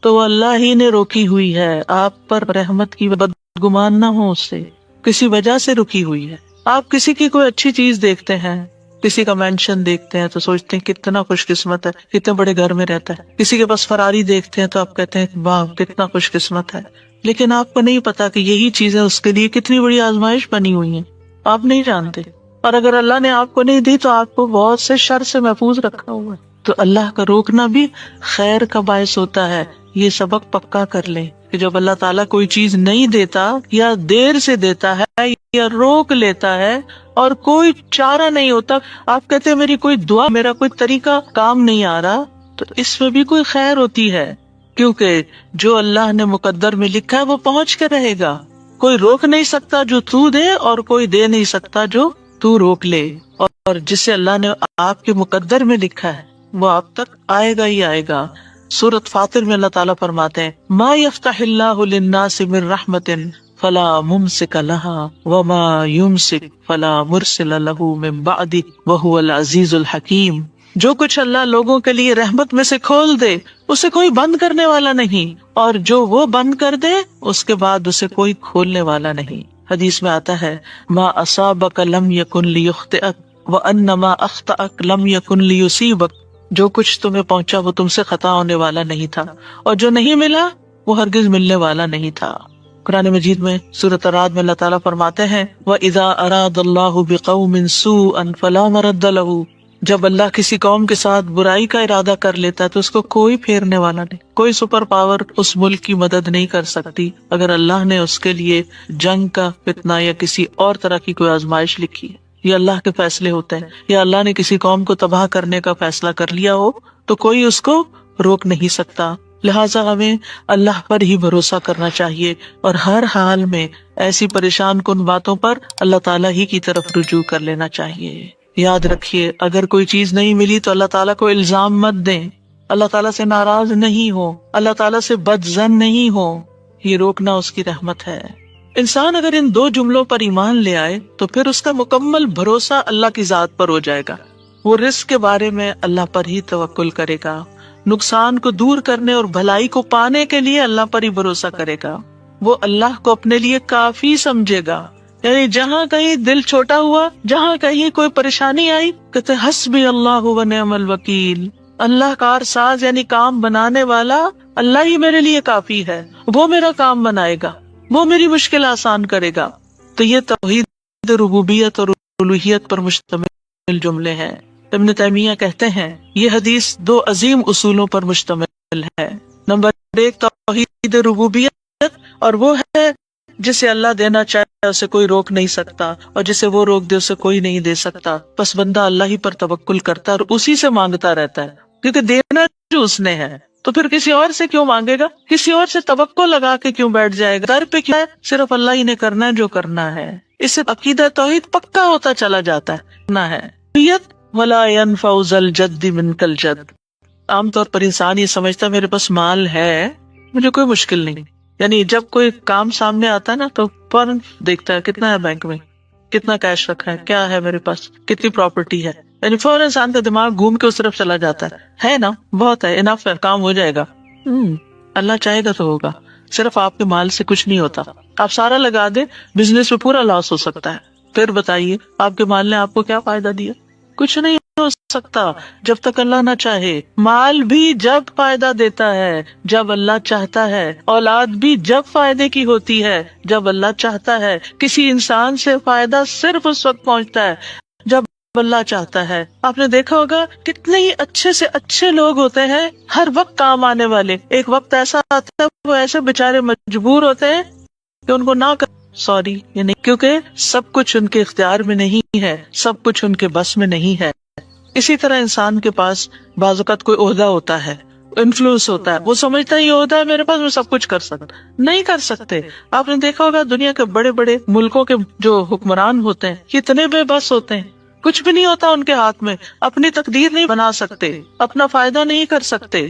تو وہ اللہ ہی نے روکی ہوئی ہے، آپ پر رحمت کی بدگمان نہ ہو، اس سے کسی وجہ سے رکی ہوئی ہے۔ آپ کسی کی کوئی اچھی چیز دیکھتے ہیں، کسی کا مینشن دیکھتے ہیں تو سوچتے ہیں کتنا خوش قسمت ہے، کتنے بڑے گھر میں رہتا ہے، کسی کے پاس فراری دیکھتے ہیں تو آپ کہتے ہیں واہ کتنا خوش قسمت ہے، لیکن آپ کو نہیں پتا کہ یہی چیزیں اس کے لیے کتنی بڑی آزمائش بنی ہوئی ہیں، آپ نہیں جانتے، اور اگر اللہ نے آپ کو نہیں دی تو آپ کو بہت سے شر سے محفوظ رکھا ہوا ہے۔ تو اللہ کا روکنا بھی خیر کا باعث ہوتا ہے، یہ سبق پکا کر لیں کہ جب اللہ تعالیٰ کوئی چیز نہیں دیتا یا دیر سے دیتا ہے یا روک لیتا ہے اور کوئی چارہ نہیں ہوتا، آپ کہتے ہیں میری کوئی دعا، میرا کوئی طریقہ کام نہیں آ رہا، تو اس میں بھی کوئی خیر ہوتی ہے، کیونکہ جو اللہ نے مقدر میں لکھا ہے وہ پہنچ کے رہے گا۔ کوئی روک نہیں سکتا جو تو دے، اور کوئی دے نہیں سکتا جو تو روک لے، اور جسے اللہ نے آپ کے مقدر میں لکھا ہے وہ آپ تک آئے گا ہی آئے گا۔ سورۃ فاطر میں اللہ تعالیٰ فرماتے ہیں ما یفتح اللہ للناس من رحمت فلا ممسک لها وما يمسک فلا مرسل له من بعده وهو العزیز الحکیم. جو کچھ اللہ لوگوں کے لیے رحمت میں سے کھول دے اسے کوئی بند کرنے والا نہیں، اور جو وہ بند کر دے اس کے بعد اسے کوئی کھولنے والا نہیں. حدیث میں آتا ہے ما اصابک لم یکن لیخطئک وان ما اخطأک لم یکن لیصیبک. جو کچھ تمہیں پہنچا وہ تم سے خطا ہونے والا نہیں تھا، اور جو نہیں ملا وہ ہرگز ملنے والا نہیں تھا. قرآن مجید میں سورۃ الرعد میں اللہ تعالیٰ فرماتے ہیں وَإِذَا أَرَادَ اللَّهُ بِقَوْمٍ سُوءًا فَلَا مَرَدَّ لَهُ. جب اللہ کسی قوم کے ساتھ برائی کا ارادہ کر لیتا ہے تو اس کو کوئی پھیرنے والا نہیں، کوئی سپر پاور اس ملک کی مدد نہیں کر سکتی اگر اللہ نے اس کے لیے جنگ کا فتنہ یا کسی اور طرح کی کوئی آزمائش لکھی ہے. یہ اللہ کے فیصلے ہوتے ہیں. یا اللہ نے کسی قوم کو تباہ کرنے کا فیصلہ کر لیا ہو تو کوئی اس کو روک نہیں سکتا. لہٰذا ہمیں اللہ پر ہی بھروسہ کرنا چاہیے اور ہر حال میں ایسی پریشان کن باتوں پر اللہ تعالیٰ ہی کی طرف رجوع کر لینا چاہیے. یاد رکھیے اگر کوئی چیز نہیں ملی تو اللہ تعالیٰ کو الزام مت دیں، اللہ تعالیٰ سے ناراض نہیں ہو، اللہ تعالیٰ سے بدظن نہیں ہو. یہ روکنا اس کی رحمت ہے. انسان اگر ان دو جملوں پر ایمان لے آئے تو پھر اس کا مکمل بھروسہ اللہ کی ذات پر ہو جائے گا. وہ رزق کے بارے میں اللہ پر ہی توکل کرے گا، نقصان کو دور کرنے اور بھلائی کو پانے کے لیے اللہ پر ہی بھروسہ کرے گا. وہ اللہ کو اپنے لیے کافی سمجھے گا. یعنی جہاں کہیں دل چھوٹا ہوا، جہاں کہیں کوئی پریشانی آئی، کہتے حسبی اللہ و نعم الوکیل. اللہ کار ساز یعنی کام بنانے والا اللہ ہی میرے لیے کافی ہے. وہ میرا کام بنائے گا، وہ میری مشکل آسان کرے گا. تو یہ توحید ربوبیت اور الوہیت پر مشتمل جملے ہیں. ابن تیمیہ کہتے ہیں یہ حدیث دو عظیم اصولوں پر مشتمل ہے. نمبر 1 توحید ربوبیت، اور وہ ہے جسے اللہ دینا چاہے اسے کوئی روک نہیں سکتا، اور جسے وہ روک دے اسے کوئی نہیں دے سکتا. بس بندہ اللہ ہی پر توکل کرتا ہے اور اسی سے مانگتا رہتا ہے، کیونکہ دینا جو اس نے ہے. تو پھر کسی اور سے کیوں مانگے گا، کسی اور سے توقع لگا کے کیوں بیٹھ جائے گا. در پہ کیا ہے، صرف اللہ ہی نے کرنا ہے جو کرنا ہے. اس سے عقیدہ توحید پکا ہوتا چلا جاتا ہے. نہ ہے وَلَا يَنْفَعُ ذَا الْجَدِّ مِنْكَ الْجَدِّ. عام طور پر انسان یہ سمجھتا ہے میرے پاس مال ہے، مجھے کوئی مشکل نہیں. یعنی جب کوئی کام سامنے آتا ہے نا تو فوراً دیکھتا ہے کتنا ہے بینک میں، کتنا کیش رکھا ہے، کیا ہے میرے پاس، کتنی پراپرٹی ہے. یعنی فوراً انسان کا دماغ گھوم کے اس طرف چلا جاتا ہے نا بہت ہے، انف ہے، کام ہو جائے گا. اللہ چاہے گا تو ہوگا. صرف آپ کے مال سے کچھ نہیں ہوتا. آپ سارا لگا دیں، بزنس میں پورا لاس ہو سکتا ہے. پھر بتائیے آپ کے مال نے آپ کو کیا فائدہ دیا؟ کچھ نہیں ہو سکتا جب تک اللہ نہ چاہے. مال بھی جب فائدہ دیتا ہے جب اللہ چاہتا ہے، اولاد بھی جب فائدے کی ہوتی ہے جب اللہ چاہتا ہے. کسی انسان سے فائدہ صرف اس وقت پہنچتا ہے جب اللہ چاہتا ہے. آپ نے دیکھا ہوگا کتنے ہی اچھے سے اچھے لوگ ہوتے ہیں ہر وقت کام آنے والے. ایک وقت ایسا آتا ہے وہ ایسے بےچارے مجبور ہوتے ہیں کہ ان کو نہ سوری یہ نہیں، کیونکہ سب کچھ ان کے اختیار میں نہیں ہے، سب کچھ ان کے بس میں نہیں ہے. اسی طرح انسان کے پاس بعض اوقات کوئی عہدہ ہوتا ہے، انفلوئنس ہوتا ہے، وہ سمجھتا ہے یہ عہدہ ہے میرے پاس، میں سب کچھ کر سکتا. نہیں کر سکتے. آپ نے دیکھا ہوگا دنیا کے بڑے بڑے ملکوں کے جو حکمران ہوتے ہیں کتنے بے بس ہوتے ہیں، کچھ بھی نہیں ہوتا ان کے ہاتھ میں، اپنی تقدیر نہیں بنا سکتے، اپنا فائدہ نہیں کر سکتے.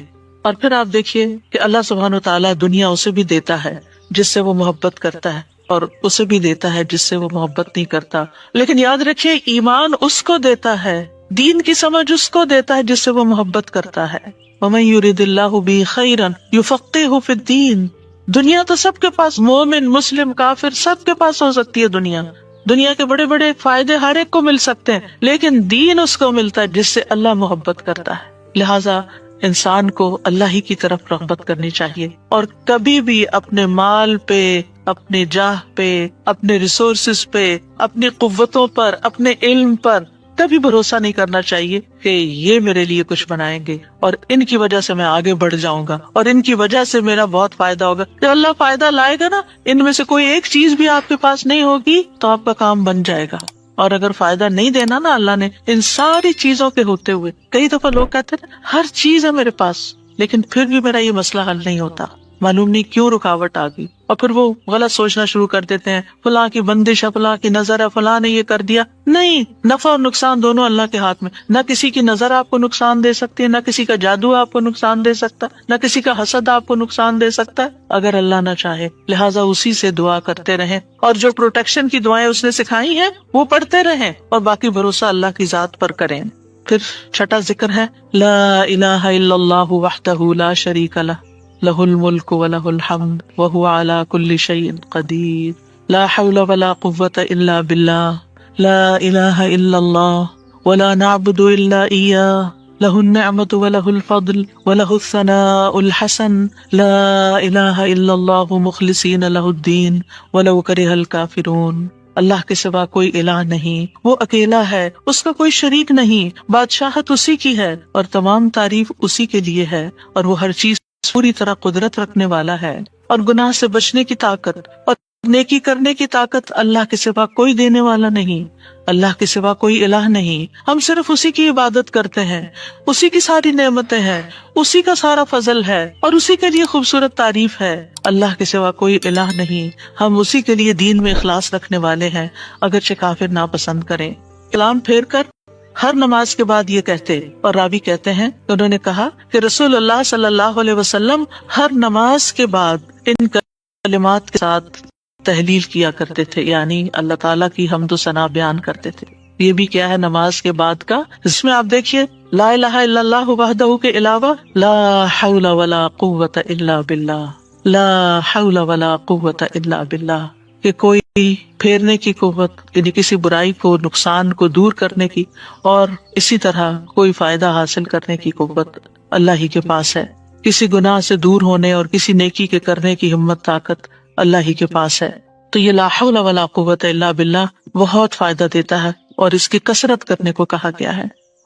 اور پھر آپ دیکھیے کہ اللہ سبحانہ وتعالیٰ دنیا اسے بھی دیتا ہے جس سے وہ محبت کرتا ہے، اور اسے بھی دیتا ہے جس سے وہ محبت نہیں کرتا. لیکن یاد رکھیے ایمان اس کو دیتا ہے، دین کی سمجھ اس کو دیتا ہے جس سے وہ محبت کرتا ہے. وَمَن يُرِدِ اللَّهُ بِهِ خَيْرًا يُفَقِّهْهُ فِي الدِّينِ. دنیا تو سب کے پاس، مومن مسلم کافر سب کے پاس ہو سکتی ہے. دنیا کے بڑے بڑے فائدے ہر ایک کو مل سکتے ہیں، لیکن دین اس کو ملتا ہے جس سے اللہ محبت کرتا ہے. لہٰذا انسان کو اللہ ہی کی طرف رغبت کرنی چاہیے، اور کبھی بھی اپنے مال پہ، اپنے جاہ پہ، اپنے ریسورسز پہ، اپنی قوتوں پر، اپنے علم پر کبھی بھروسہ نہیں کرنا چاہیے کہ یہ میرے لیے کچھ بنائیں گے اور ان کی وجہ سے میں آگے بڑھ جاؤں گا اور ان کی وجہ سے میرا بہت فائدہ ہوگا. جب اللہ فائدہ لائے گا نا، ان میں سے کوئی ایک چیز بھی آپ کے پاس نہیں ہوگی تو آپ کا کام بن جائے گا. اور اگر فائدہ نہیں دینا نا اللہ نے ان ساری چیزوں کے ہوتے ہوئے، کئی دفعہ لوگ کہتے ہیں ہر چیز ہے میرے پاس لیکن پھر بھی میرا یہ مسئلہ حل نہیں ہوتا. معلوم نہیں کیوں رکاوٹ آ گئی، اور پھر وہ غلط سوچنا شروع کر دیتے ہیں، فلاں کی بندش ہے، فلاں کی نظر ہے، فلاں نے یہ کر دیا. نہیں، نفع اور نقصان دونوں اللہ کے ہاتھ میں. نہ کسی کی نظر آپ کو نقصان دے سکتی ہے، نہ کسی کا جادو آپ کو نقصان دے سکتا، نہ کسی کا حسد آپ کو نقصان دے سکتا ہے اگر اللہ نہ چاہے. لہٰذا اسی سے دعا کرتے رہیں، اور جو پروٹیکشن کی دعائیں اس نے سکھائی ہیں وہ پڑھتے رہیں، اور باقی بھروسہ اللہ کی ذات پر کریں. پھر چھٹا ذکر ہے لا الہ الا اللہ وحدہ لا شریک لہ لہ الملک ولہ الحمد وہو علی کل شیء قدیر لا حول ولا قوة الا باللہ لا الہ الا اللہ ولا نعبد الا ایاہ لہ النعمۃ ولہ الفضل ولہ الثناء الحسن لا الہ الا اللہ مخلصین لہ الدین ولو کرہ الکافرون. اللہ کے سوا کوئی الہ نہیں، وہ اکیلا ہے، اس کا کوئی شریک نہیں، بادشاہت اسی کی ہے اور تمام تعریف اسی کے لیے ہے، اور وہ ہر چیز پوری طرح قدرت رکھنے والا ہے، اور گناہ سے بچنے کی طاقت اور نیکی کرنے کی طاقت اللہ کے سوا کوئی دینے والا نہیں، اللہ کے سوا کوئی الہ نہیں. ہم صرف اسی کی عبادت کرتے ہیں، اسی کی ساری نعمتیں ہیں، اسی کا سارا فضل ہے، اور اسی کے لیے خوبصورت تعریف ہے. اللہ کے سوا کوئی الہ نہیں، ہم اسی کے لیے دین میں اخلاص رکھنے والے ہیں اگرچہ کافر ناپسند کریں. کلام پھیر کر ہر نماز کے بعد یہ کہتے، اور راوی کہتے ہیں کہ انہوں نے کہا کہ رسول اللہ صلی اللہ علیہ وسلم ہر نماز کے بعد ان کلمات کے ساتھ تحلیل کیا کرتے تھے، یعنی اللہ تعالیٰ کی حمد و ثنا بیان کرتے تھے. یہ بھی کیا ہے نماز کے بعد کا، جس میں آپ دیکھیے لا الہ الا اللہ وحدہ کے علاوہ لا حول ولا قوة الا باللہ، لا حول ولا قوة الا باللہ، کہ کوئی پھیرنے کی قوت یعنی کسی برائی کو، نقصان کو دور کرنے کی، اور اسی طرح کوئی فائدہ حاصل کرنے کی قوت اللہ ہی کے پاس ہے. کسی گناہ سے دور ہونے اور کسی نیکی کے کرنے کی ہمت طاقت اللہ ہی کے پاس ہے. تو یہ لا حول ولا قوت الا باللہ بہت فائدہ دیتا ہے، اور اس کی کثرت کرنے کو کہا گیا ہے.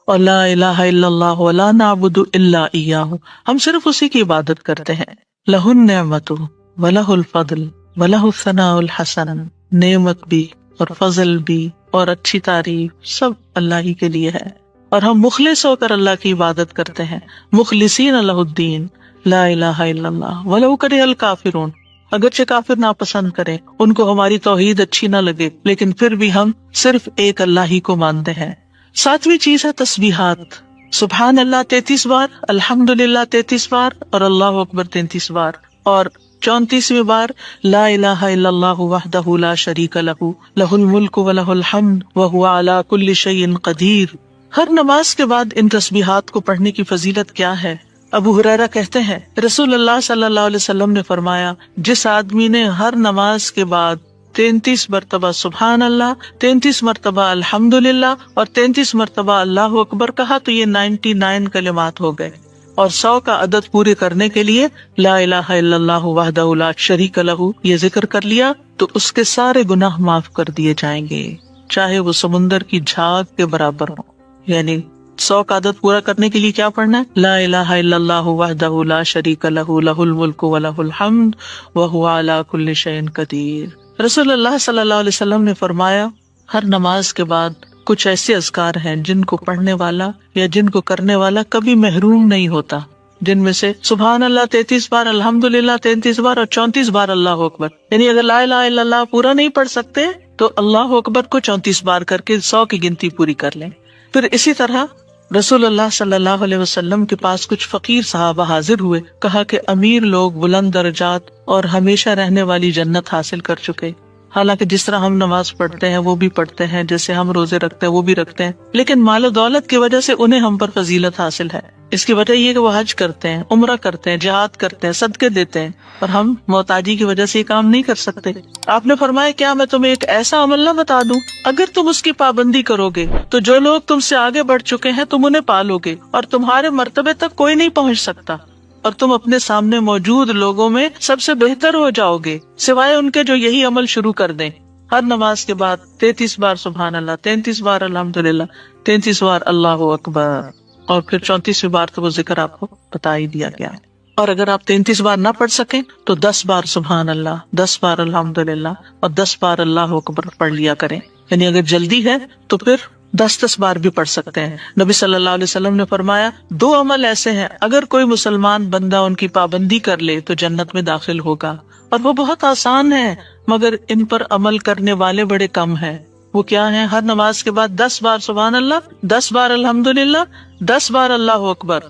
اور لا الہ الا اللہ ولا نعبد الا ایاہ، ہم صرف اسی کی عبادت کرتے ہیں. لہ النعمۃ ولہ الفضل ولہ الثناء الحسن، نعمت بھی اور فضل بھی اور اچھی تعریف سب اللہ ہی کے لیے ہے، اور ہم مخلص ہو کر اللہ کی عبادت کرتے ہیں. مخلصین لہ الدین لا الہ الا اللہ ولو کرہ الکافرون، اگرچہ کافر ناپسند کریں، ان کو ہماری توحید اچھی نہ لگے، لیکن پھر بھی ہم صرف ایک اللہ ہی کو مانتے ہیں. ساتویں چیز ہے تسبیحات. سبحان اللہ 33 بار، الحمدللہ 33 بار، اور اللہ اکبر 33 بار، اور 34ویں بار لا الہ الا اللہ وحدہ لا شریک لہ لہ الملک ولہ الحمد وہو علی کل شیء قدیر. ہر نماز کے بعد ان تسبیحات کو پڑھنے کی فضیلت کیا ہے؟ ابو ہریرہ کہتے ہیں رسول اللہ صلی اللہ علیہ وسلم نے فرمایا، جس آدمی نے ہر نماز کے بعد 33 مرتبہ سبحان اللہ، 33 مرتبہ الحمدللہ اور 33 مرتبہ اللہ اکبر کہا تو یہ 99 کلمات ہو گئے. اور 100 کا عدد پورے کرنے کے لیے لا الہ الا اللہ وحدہ لا شریک لہ یہ ذکر کر لیا تو اس کے سارے گناہ معاف کر دیے جائیں گے، چاہے وہ سمندر کی جھاگ کے برابر ہو. یعنی 100 کا عدد پورا کرنے کے لیے کیا پڑھنا ہے؟ لا الہ الا اللہ وحدہ لا شریک لہ لہ الملک ولہ الحمد وہو علی کل شیء قدیر. رسول اللہ صلی اللہ علیہ وسلم نے فرمایا ہر نماز کے بعد کچھ ایسے اذکار ہیں جن کو پڑھنے والا یا جن کو کرنے والا کبھی محروم نہیں ہوتا، جن میں سے سبحان اللہ 33 بار، الحمدللہ 33 بار اور 34 بار اللہ اکبر. یعنی اگر لا الہ الا اللہ پورا نہیں پڑھ سکتے تو اللہ اکبر کو 34 بار کر کے 100 کی گنتی پوری کر لیں. پھر اسی طرح رسول اللہ صلی اللہ علیہ وسلم کے پاس کچھ فقیر صحابہ حاضر ہوئے، کہا کہ امیر لوگ بلند درجات اور ہمیشہ رہنے والی جنت حاصل کر چکے. حالانکہ جس طرح ہم نماز پڑھتے ہیں وہ بھی پڑھتے ہیں، جیسے ہم روزے رکھتے ہیں وہ بھی رکھتے ہیں، لیکن مال و دولت کی وجہ سے انہیں ہم پر فضیلت حاصل ہے. اس کی وجہ یہ کہ وہ حج کرتے ہیں، عمرہ کرتے ہیں، جہاد کرتے ہیں، صدقے دیتے ہیں، اور ہم محتاجی کی وجہ سے یہ کام نہیں کر سکتے. آپ نے فرمایا کیا میں تمہیں ایک ایسا عمل نہ بتا دوں، اگر تم اس کی پابندی کرو گے تو جو لوگ تم سے آگے بڑھ چکے ہیں تم انہیں پالو گے اور تمہارے مرتبے تک کوئی نہیں پہنچ سکتا، اور تم اپنے سامنے موجود لوگوں میں سب سے بہتر ہو جاؤ گے سوائے ان کے جو یہی عمل شروع کر دیں. ہر نماز کے بعد 33 بار سبحان اللہ، 33 بار الحمدللہ، 33 بار اللہ اکبر، اور پھر 34ویں بار تو وہ ذکر آپ کو بتا ہی دیا گیا ہے. اور اگر آپ 33 بار نہ پڑھ سکیں تو 10 بار سبحان اللہ، 10 بار الحمدللہ اور 10 بار اللہ اکبر پڑھ لیا کریں. یعنی اگر جلدی ہے تو پھر 10 بار بھی پڑھ سکتے ہیں. نبی صلی اللہ علیہ وسلم نے فرمایا 2 عمل ایسے ہیں اگر کوئی مسلمان بندہ ان کی پابندی کر لے تو جنت میں داخل ہوگا، اور وہ بہت آسان ہے مگر ان پر عمل کرنے والے بڑے کم ہیں. وہ کیا ہیں؟ ہر نماز کے بعد 10 بار سبحان اللہ، 10 بار الحمدللہ، 10 بار اللہ اکبر.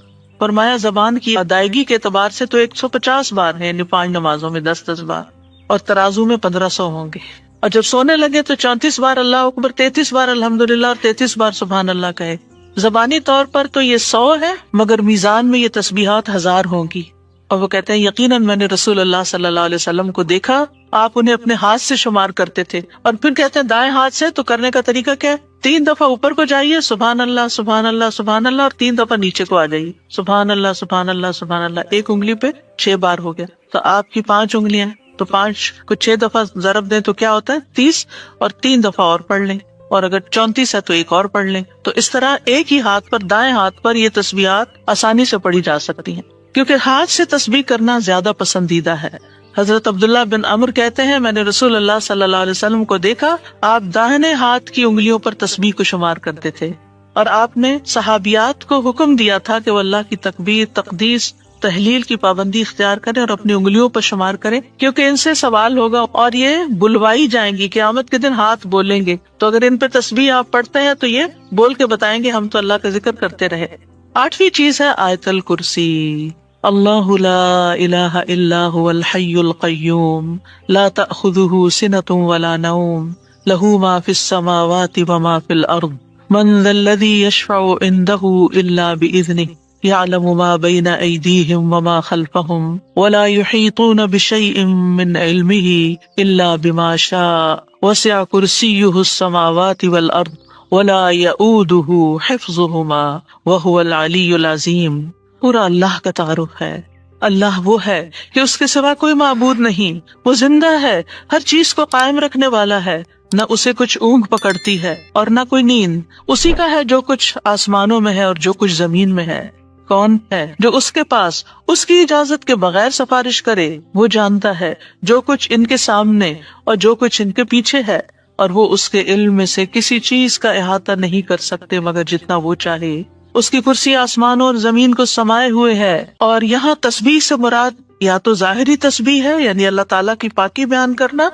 فرمایا زبان کی ادائیگی کے اعتبار سے تو 150 بار ہے، یعنی 5 نمازوں میں 10 بار، اور ترازو میں 1500 ہوں گے. اور جب سونے لگے تو 34 بار اللہ اکبر، 33 بار الحمدللہ اور 33 بار سبحان اللہ کہے. زبانی طور پر تو یہ 100 ہے مگر میزان میں یہ تسبیحات 1000 ہوں گی. اور وہ کہتے ہیں یقیناً میں نے رسول اللہ صلی اللہ علیہ وسلم کو دیکھا، آپ انہیں اپنے ہاتھ سے شمار کرتے تھے. اور پھر کہتے ہیں دائیں ہاتھ سے، تو کرنے کا طریقہ کیا ہے؟ 3 دفعہ اوپر کو جائیے سبحان اللہ سبحان اللہ سبحان اللہ، اور 3 دفعہ نیچے کو آ جائیے سبحان اللہ سبحان اللہ سبحان اللہ. 1 انگلی پہ 6 بار ہو گیا. تو آپ کی 5 انگلیاں، تو 5 کو 6 دفعہ ضرب دیں تو کیا ہوتا ہے؟ 30. اور 3 دفعہ اور پڑھ لیں، اور اگر 34 ہے تو 1 اور پڑھ لیں. تو اس طرح ایک ہی ہاتھ پر، دائیں ہاتھ پر یہ تسبیحات آسانی سے پڑھی جا سکتی ہیں، کیونکہ ہاتھ سے تسبیح کرنا زیادہ پسندیدہ ہے. حضرت عبداللہ بن عمر کہتے ہیں میں نے رسول اللہ صلی اللہ علیہ وسلم کو دیکھا، آپ داہنے ہاتھ کی انگلیوں پر تسبیح کو شمار کرتے تھے، اور آپ نے صحابیات کو حکم دیا تھا کہ وہ اللہ کی تکبیر، تقدیس، تحلیل کی پابندی اختیار کریں اور اپنی انگلیوں پر شمار کریں، کیونکہ ان سے سوال ہوگا اور یہ بلوائی جائیں گی. قیامت کے دن ہاتھ بولیں گے، تو اگر ان پہ تسبیح آپ پڑھتے ہیں تو یہ بول کے بتائیں گے ہم تو اللہ کا ذکر کرتے رہے. 8ویں چیز ہے آیت الکرسی. اللہ لا الہ الا هو الحی القیوم لا تأخذه سنة ولا نوم له ما في السماوات وما في الارض من ذا الذي يشفع عنده الا بإذنه يعلم ما بين أيديهم وما خلفهم ولا يحيطون بشيء من علمه إلا بما شاء وسع كرسيه السماوات والأرض ولا يؤوده حفظهما وهو العلي العظيم. پورا اللہ کا تعارف ہے. اللہ وہ ہے کہ اس کے سوا کوئی معبود نہیں، وہ زندہ ہے، ہر چیز کو قائم رکھنے والا ہے، نہ اسے کچھ اونگ پکڑتی ہے اور نہ کوئی نیند. اسی کا ہے جو کچھ آسمانوں میں ہے اور جو کچھ زمین میں ہے. کون ہے جو اس کے پاس اس کی اجازت کے بغیر سفارش کرے؟ وہ جانتا ہے جو کچھ ان کے سامنے اور جو کچھ ان کے پیچھے ہے، اور وہ اس کے علم میں سے کسی چیز کا احاطہ نہیں کر سکتے مگر جتنا وہ چاہے. اس کی کرسی آسمانوں اور زمین کو سمائے ہوئے ہے. اور یہاں تسبیح سے مراد یا تو ظاہری تسبیح ہے یعنی اللہ تعالیٰ کی پاکی بیان کرنا،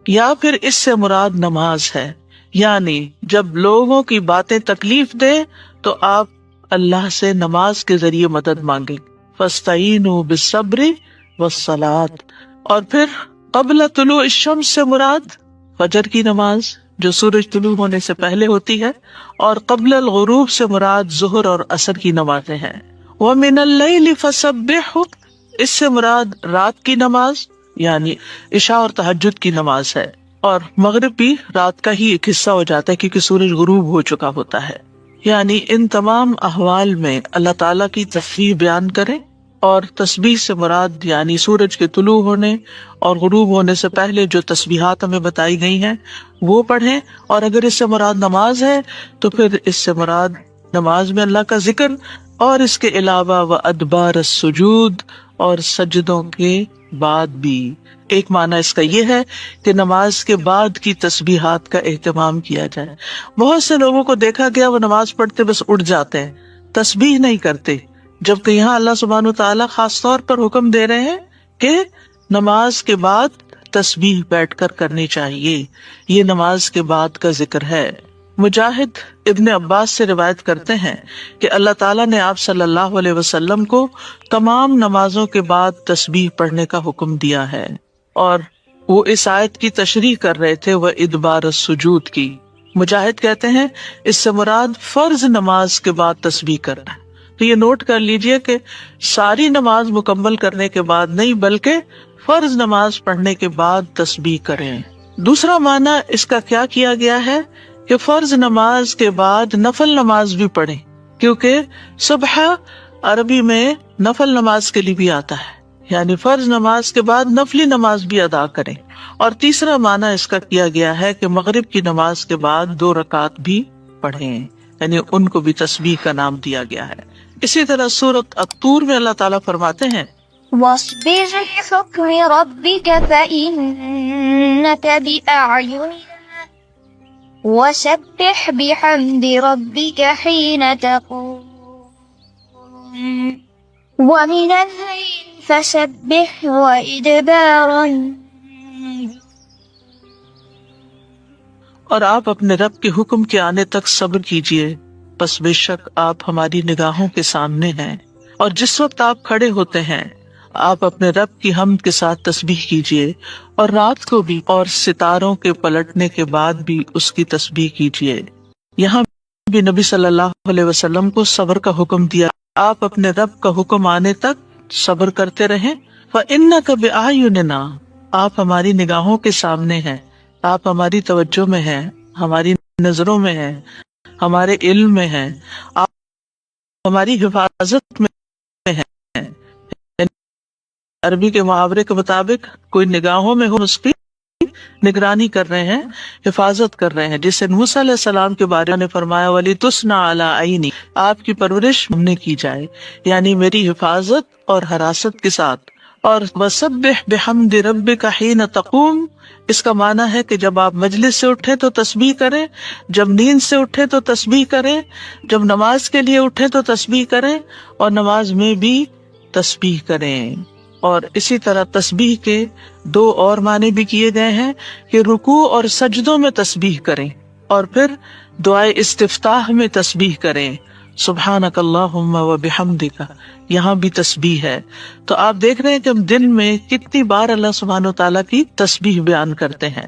یا پھر اس سے مراد نماز ہے. یعنی جب لوگوں کی باتیں تکلیف دے تو آپ اللہ سے نماز کے ذریعے مدد مانگیں. فاستعینوا بالصبر والصلاۃ. اور پھر قبل طلوع الشمس سے مراد فجر کی نماز جو سورج طلوع ہونے سے پہلے ہوتی ہے، اور قبل الغروب سے مراد ظہر اور عصر کی نمازیں ہیں. وَمِنَ اللَّيْلِ فَسَبِّحْهُ، اس سے مراد رات کی نماز یعنی عشاء اور تہجد کی نماز ہے. اور مغرب بھی رات کا ہی ایک حصہ ہو جاتا ہے کیونکہ سورج غروب ہو چکا ہوتا ہے. یعنی ان تمام احوال میں اللہ تعالیٰ کی تسبیح بیان کریں، اور تسبیح سے مراد یعنی سورج کے طلوع ہونے اور غروب ہونے سے پہلے جو تسبیحات ہمیں بتائی گئی ہیں وہ پڑھیں. اور اگر اس سے مراد نماز ہے تو پھر اس سے مراد نماز میں اللہ کا ذکر، اور اس کے علاوہ وَأَدْبَارَ السُّجُودِ، اور سجدوں کے بعد بھی. ایک معنی اس کا یہ ہے کہ نماز کے بعد کی تسبیحات کا اہتمام کیا جائے. بہت سے لوگوں کو دیکھا گیا وہ نماز پڑھتے بس اٹھ جاتے ہیں، تسبیح نہیں کرتے، جبکہ یہاں اللہ سبحانہ وتعالیٰ خاص طور پر حکم دے رہے ہیں کہ نماز کے بعد تسبیح بیٹھ کر کرنی چاہیے. یہ نماز کے بعد کا ذکر ہے. مجاہد ابن عباس سے روایت کرتے ہیں کہ اللہ تعالیٰ نے آپ صلی اللہ علیہ وسلم کو تمام نمازوں کے بعد تسبیح پڑھنے کا حکم دیا ہے، اور وہ اس آیت کی تشریح کر رہے تھے وہ ادبار السجود کی. مجاہد کہتے ہیں اس سے مراد فرض نماز کے بعد تسبیح کرنا. تو یہ نوٹ کر لیجئے کہ ساری نماز مکمل کرنے کے بعد نہیں بلکہ فرض نماز پڑھنے کے بعد تسبیح کریں. دوسرا معنی اس کا کیا کیا گیا ہے کہ فرض نماز کے بعد نفل نماز بھی پڑھیں، کیونکہ صبح عربی میں نفل نماز کے لیے بھی آتا ہے، یعنی فرض نماز کے بعد نفلی نماز بھی ادا کریں. اور تیسرا معنی اس کا کیا گیا ہے کہ مغرب کی نماز کے بعد 2 رکعت بھی پڑھیں، یعنی ان کو بھی تسبیح کا نام دیا گیا ہے. اسی طرح سورۃ الطور میں اللہ تعالیٰ فرماتے ہیں واصبر لحكم ربك فإنك بأعيننا وسبح بحمد ربك حين تقوم ومن الليل فسبح وإدبار النجوم. اور آپ اپنے رب کے حکم کے آنے تک صبر کیجئے، پس بے شک آپ ہماری نگاہوں کے سامنے ہیں، اور جس وقت آپ کھڑے ہوتے ہیں آپ اپنے رب کی حمد کے ساتھ تسبیح کیجئے، اور رات کو بھی اور ستاروں کے پلٹنے کے بعد بھی اس کی تسبیح کیجئے. یہاں بھی نبی صلی اللہ علیہ وسلم کو صبر کا حکم دیا. آپ اپنے رب کا حکم آنے تک صبر کرتے رہیں. فَإِنَّكَ بِأَعْيُنِنَا، آپ ہماری نگاہوں کے سامنے ہیں، آپ ہماری توجہ میں ہیں، ہماری نظروں میں ہیں، ہمارے علم میں ہیں، آپ ہماری حفاظت میں ہیں. عربی کے محاورے کے مطابق کوئی نگاہوں میں ہو اس کی نگرانی کر رہے ہیں، حفاظت کر رہے ہیں. جسے موسیٰ علیہ السلام کے بارے میں فرمایا وَلِتُصْنَعَ عَلَىٰ عَيْنِي، آپ کی پرورش ہم نے کی جائے، یعنی میری حفاظت اور حراست کے ساتھ. اور وَسَبِّحْ بِحَمْدِ رَبِّكَ حِينَ تَقُومُ، اس کا معنی ہے کہ جب آپ مجلس سے اٹھیں تو تسبیح کریں، جب نیند سے اٹھیں تو تسبیح کریں، جب نماز کے لیے اٹھیں تو تسبیح کریں، اور نماز میں بھی تسبیح کریں. اور اسی طرح تسبیح کے دو اور معنی بھی کیے گئے ہیں کہ رکوع اور سجدوں میں تسبیح کریں، اور پھر دعائے استفتاح میں تسبیح کریں. سبحانک اللہم و بحمدک، یہاں بھی تسبیح ہے. تو آپ دیکھ رہے ہیں کہ ہم دن میں کتنی بار اللہ سبحانہ و تعالیٰ کی تسبیح بیان کرتے ہیں.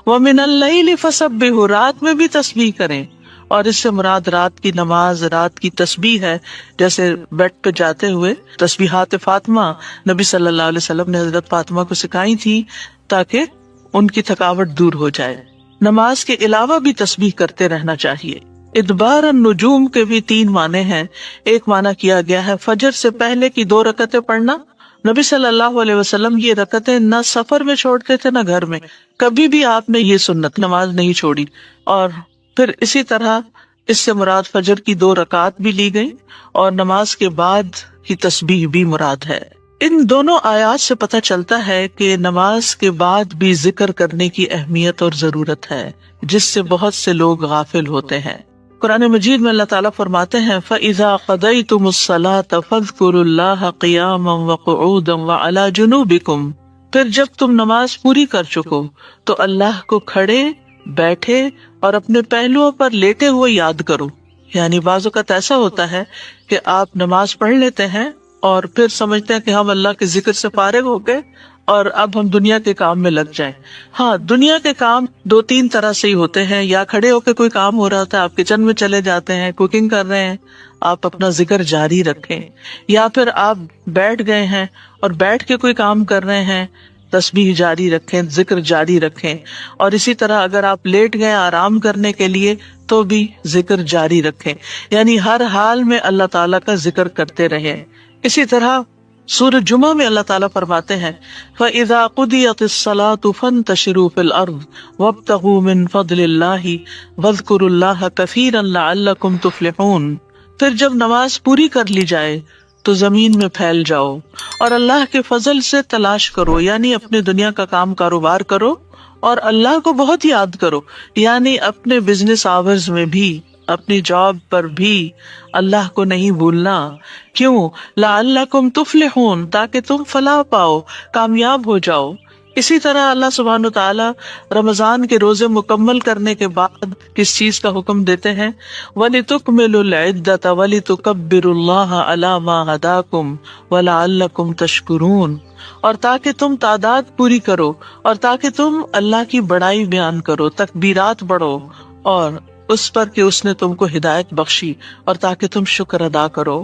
وَمِنَ اللَّيْلِ فَسَبِّحْ، رات میں بھی تسبیح کریں، اور اس سے مراد رات کی نماز، رات کی تسبیح ہے. جیسے بیڈ پہ جاتے ہوئے تسبیحات فاطمہ نبی صلی اللہ علیہ وسلم نے حضرت فاطمہ کو سکھائی تھی تاکہ ان کی تھکاوٹ دور ہو جائے. نماز کے علاوہ بھی تسبیح کرتے رہنا چاہیے. ادبار النجوم کے بھی 3 معنی ہیں. ایک معنی کیا گیا ہے فجر سے پہلے کی 2 رکعتیں پڑھنا. نبی صلی اللہ علیہ وسلم یہ رکعتیں نہ سفر میں چھوڑتے تھے نہ گھر میں، کبھی بھی آپ نے یہ سنت نماز نہیں چھوڑی. اور پھر اسی طرح اس سے مراد فجر کی 2 رکعات بھی لی گئی، اور نماز کے بعد کی تسبیح بھی مراد ہے. ان دونوں آیات سے پتہ چلتا ہے کہ نماز کے بعد بھی ذکر کرنے کی اہمیت اور ضرورت ہے، جس سے بہت سے لوگ غافل ہوتے ہیں. قرآن مجید میں اللہ تعالیٰ فرماتے ہیں فَإِذَا قَضَيْتُمُ الصَّلَاةَ فَاذْكُرُوا اللَّهَ قِيَامًا وَقُعُودًا وَعَلَىٰ جُنُوبِكُمْ، پھر جب تم نماز پوری کر چکو تو اللہ کو کھڑے، بیٹھے اور اپنے پہلوؤں پر لیٹے ہوئے یاد کرو. یعنی بعض اوقات ایسا ہوتا ہے کہ آپ نماز پڑھ لیتے ہیں اور پھر سمجھتے ہیں کہ ہم اللہ کے ذکر سے فارغ ہو گئے اور اب ہم دنیا کے کام میں لگ جائیں. ہاں، دنیا کے کام 2-3 طرح سے ہی ہوتے ہیں. یا کھڑے ہو کے کوئی کام ہو رہا ہوتا ہے، آپ کچن میں چلے جاتے ہیں، کوکنگ کر رہے ہیں، آپ اپنا ذکر جاری رکھیں. یا پھر آپ بیٹھ گئے ہیں اور بیٹھ کے کوئی کام کر رہے ہیں، تسبیح جاری رکھیں، ذکر جاری رکھیں. اور اسی طرح اگر آپ لیٹ گئے آرام کرنے کے لیے تو بھی ذکر جاری رکھیں. یعنی ہر حال میں اللہ تعالیٰ کا ذکر کرتے رہیں. اسی طرح سورۃ جمعہ میں اللہ تعالیٰ فرماتے ہیں فَإِذَا قُضِيَتِ الصَّلَاةُ فَانتَشِرُوا فِي الْأَرْضِ وَابْتَغُوا مِن فَضْلِ اللَّهِ وَاذْكُرُوا اللَّهَ كَثِيرًا لَعَلَّكُمْ تُفْلِحُونَ. پھر جب نماز پوری کر لی جائے تو زمین میں پھیل جاؤ اور اللہ کے فضل سے تلاش کرو، یعنی اپنے دنیا کا کام کاروبار کرو اور اللہ کو بہت یاد کرو. یعنی اپنے بزنس آورز میں بھی، اپنی جاب پر بھی اللہ کو نہیں بھولنا. کیوں؟ لعلکم تفلحون، تاکہ تم فلاح پاؤ، کامیاب ہو جاؤ. اسی طرح اللہ سبحانہ تعالیٰ رمضان کے روزے مکمل کرنے کے بعد کس چیز کا حکم دیتے ہیں وَلِتُكْمِلُوا الْعِدَّةَ وَلِتُكَبِّرُوا اللَّهَ عَلَىٰ مَا هَدَاكُمْ وَلَعَلَّكُمْ تَشْكُرُونَ. اور تاکہ تم تعداد پوری کرو، اور تاکہ تم اللہ کی بڑائی بیان کرو، تکبیرات پڑھو، اور اس پر کہ اس نے تم کو ہدایت بخشی، اور تاکہ تم شکر ادا کرو.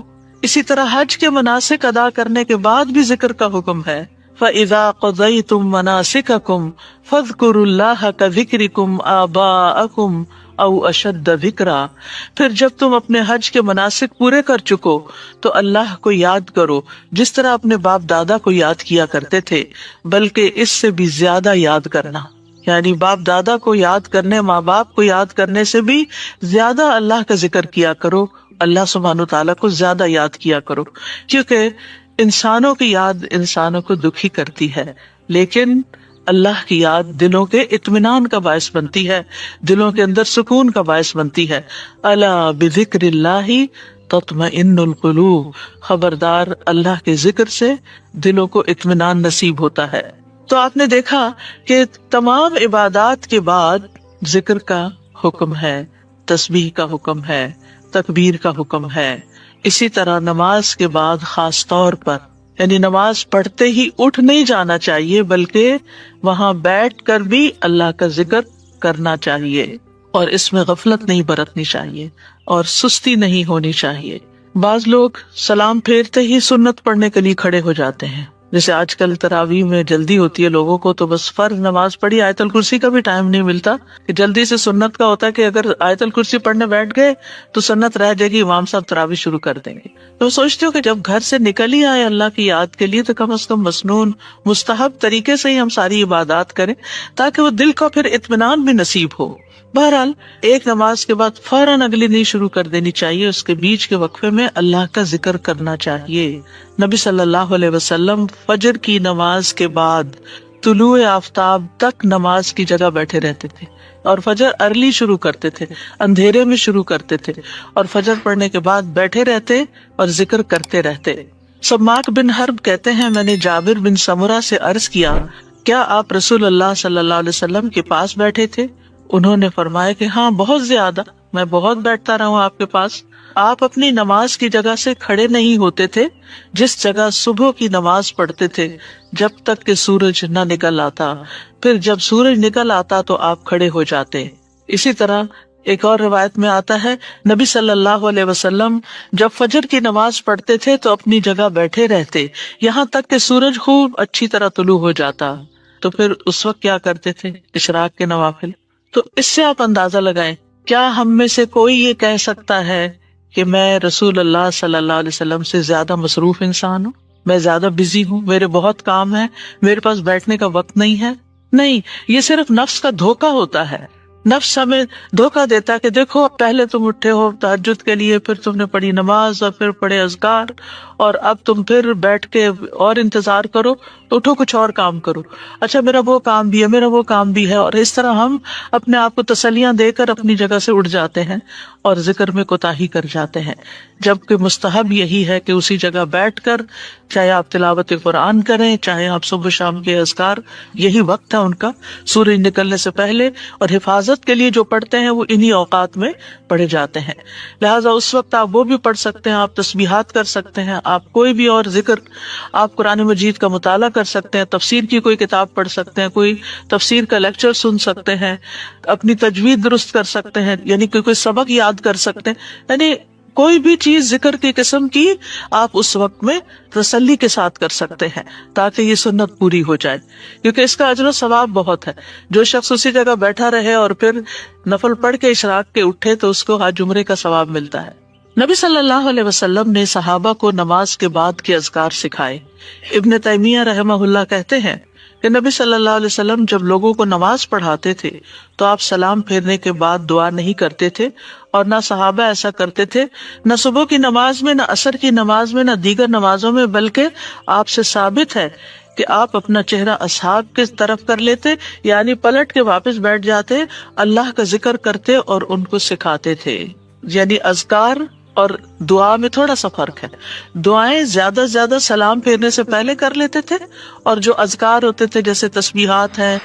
اسی طرح حج کے مناسک ادا کرنے کے بعد بھی ذکر کا حکم ہے فَإِذَا قَضَيْتُم مَّنَاسِكَكُمْ فَاذْكُرُوا اللَّهَ كَذِكْرِكُمْ آبَاءَكُمْ أَوْ أَشَدَّ ذِكْرًا. پھر جب تم اپنے حج کے مناسک پورے کر چکو تو اللہ کو یاد کرو جس طرح اپنے باپ دادا کو یاد کیا کرتے تھے، بلکہ اس سے بھی زیادہ یاد کرنا. یعنی باپ دادا کو یاد کرنے، ماں باپ کو یاد کرنے سے بھی زیادہ اللہ کا ذکر کیا کرو، اللہ سبحانہ تعالیٰ کو زیادہ یاد کیا کرو. کیونکہ انسانوں کی یاد انسانوں کو دکھی کرتی ہے، لیکن اللہ کی یاد دلوں کے اطمینان کا باعث بنتی ہے، دلوں کے اندر سکون کا باعث بنتی ہے. الا بذکر اللہ تطمئن القلوب، خبردار اللہ کے ذکر سے دلوں کو اطمینان نصیب ہوتا ہے. تو آپ نے دیکھا کہ تمام عبادات کے بعد ذکر کا حکم ہے، تسبیح کا حکم ہے، تکبیر کا حکم ہے. اسی طرح نماز کے بعد خاص طور پر، یعنی نماز پڑھتے ہی اٹھ نہیں جانا چاہیے، بلکہ وہاں بیٹھ کر بھی اللہ کا ذکر کرنا چاہیے، اور اس میں غفلت نہیں برتنی چاہیے اور سستی نہیں ہونی چاہیے. بعض لوگ سلام پھیرتے ہی سنت پڑھنے کے لیے کھڑے ہو جاتے ہیں. جیسے آج کل تراویح میں جلدی ہوتی ہے لوگوں کو، تو بس فرض نماز پڑھی، آیت الکرسی کا بھی ٹائم نہیں ملتا کہ جلدی سے سنت کا ہوتا ہے کہ اگر آیت الکرسی پڑھنے بیٹھ گئے تو سنت رہ جائے گی، امام صاحب تراویح شروع کر دیں گے. تو سوچتے ہو کہ جب گھر سے نکل ہی آئے اللہ کی یاد کے لیے تو کم از کم مسنون مستحب طریقے سے ہی ہم ساری عبادات کریں تاکہ وہ دل کو پھر اطمینان بھی نصیب ہو. بہرحال ایک نماز کے بعد فوراً اگلی نہیں شروع کر دینی چاہیے، اس کے بیچ کے وقفے میں اللہ کا ذکر کرنا چاہیے. نبی صلی اللہ علیہ وسلم فجر کی نماز کے بعد طلوع آفتاب تک نماز کی جگہ بیٹھے رہتے تھے، اور فجر ارلی شروع کرتے تھے، اندھیرے میں شروع کرتے تھے، اور فجر پڑھنے کے بعد بیٹھے رہتے اور ذکر کرتے رہتے. سماک بن حرب کہتے ہیں، میں نے جابر بن سمرہ سے عرض کیا، کیا آپ رسول اللہ صلی اللہ علیہ وسلم کے پاس بیٹھے تھے؟ انہوں نے فرمایا کہ ہاں، بہت زیادہ، میں بہت بیٹھتا رہا ہوں آپ کے پاس. آپ اپنی نماز کی جگہ سے کھڑے نہیں ہوتے تھے جس جگہ صبح کی نماز پڑھتے تھے جب تک کہ سورج نہ نکل آتا، پھر جب سورج نکل آتا تو آپ کھڑے ہو جاتے. اسی طرح ایک اور روایت میں آتا ہے، نبی صلی اللہ علیہ وسلم جب فجر کی نماز پڑھتے تھے تو اپنی جگہ بیٹھے رہتے یہاں تک کہ سورج خوب اچھی طرح طلوع ہو جاتا. تو پھر اس وقت کیا کرتے تھے؟ اشراق کے نوافل. تو اس سے آپ اندازہ لگائیں، کیا ہم میں سے کوئی یہ کہہ سکتا ہے کہ میں رسول اللہ صلی اللہ علیہ وسلم سے زیادہ مصروف انسان ہوں، میں زیادہ بزی ہوں، میرے بہت کام ہے، میرے پاس بیٹھنے کا وقت نہیں ہے؟ نہیں، یہ صرف نفس کا دھوکا ہوتا ہے. نفس ہمیں دھوکا دیتا کہ دیکھو پہلے تم اٹھے ہو تہجد کے لیے، پھر تم نے پڑھی نماز اور پھر پڑھے اذکار، اور اب تم پھر بیٹھ کے اور انتظار کرو، اٹھو کچھ اور کام کرو، اچھا میرا وہ کام بھی ہے، میرا وہ کام بھی ہے. اور اس طرح ہم اپنے آپ کو تسلیاں دے کر اپنی جگہ سے اٹھ جاتے ہیں اور ذکر میں کوتاہی کر جاتے ہیں، جبکہ مستحب یہی ہے کہ اسی جگہ بیٹھ کر چاہے آپ تلاوت قرآن کریں، چاہے آپ صبح شام کے اذکار، یہی وقت ہے ان کا سورج نکلنے سے پہلے، اور حفاظت کے لیے جو پڑھتے ہیں وہ انہی اوقات میں پڑھے جاتے ہیں. لہٰذا اس وقت آپ وہ بھی پڑھ سکتے ہیں، آپ تسبیحات کر سکتے ہیں، آپ کوئی بھی اور ذکر، آپ قرآن مجید کا مطالعہ کر سکتے ہیں، تفسیر کی کوئی کتاب پڑھ سکتے ہیں، کوئی تفسیر کا لیکچر سن سکتے ہیں، اپنی تجوید درست کر سکتے ہیں، یعنی کوئی سبق یاد کر سکتے ہیں. یعنی کوئی بھی چیز ذکر کی قسم کی آپ اس وقت میں تسلی کے ساتھ کر سکتے ہیں تاکہ یہ سنت پوری ہو جائے، کیونکہ اس کا اجر و ثواب بہت ہے. جو شخص اسی جگہ بیٹھا رہے اور پھر نفل پڑھ کے اشراق کے اٹھے تو اس کو حج عمرے کا ثواب ملتا ہے. نبی صلی اللہ علیہ وسلم نے صحابہ کو نماز کے بعد کے اذکار سکھائے. ابن تیمیہ رحمہ اللہ کہتے ہیں کہ نبی صلی اللہ علیہ وسلم جب لوگوں کو نماز پڑھاتے تھے تو آپ سلام پھیرنے کے بعد دعا نہیں کرتے تھے، اور نہ صحابہ ایسا کرتے تھے، نہ صبح کی نماز میں، نہ عصر کی نماز میں، نہ دیگر نمازوں میں، بلکہ آپ سے ثابت ہے کہ آپ اپنا چہرہ اصحاب کی طرف کر لیتے، یعنی پلٹ کے واپس بیٹھ جاتے، اللہ کا ذکر کرتے اور ان کو سکھاتے تھے. یعنی اذکار اور دعا میں تھوڑا سا فرق ہے. دعائیں زیادہ سے زیادہ سلام پھیرنے سے پہلے کر لیتے تھے، اور جو اذکار ہوتے تھے جیسے تسبیحات ہیں،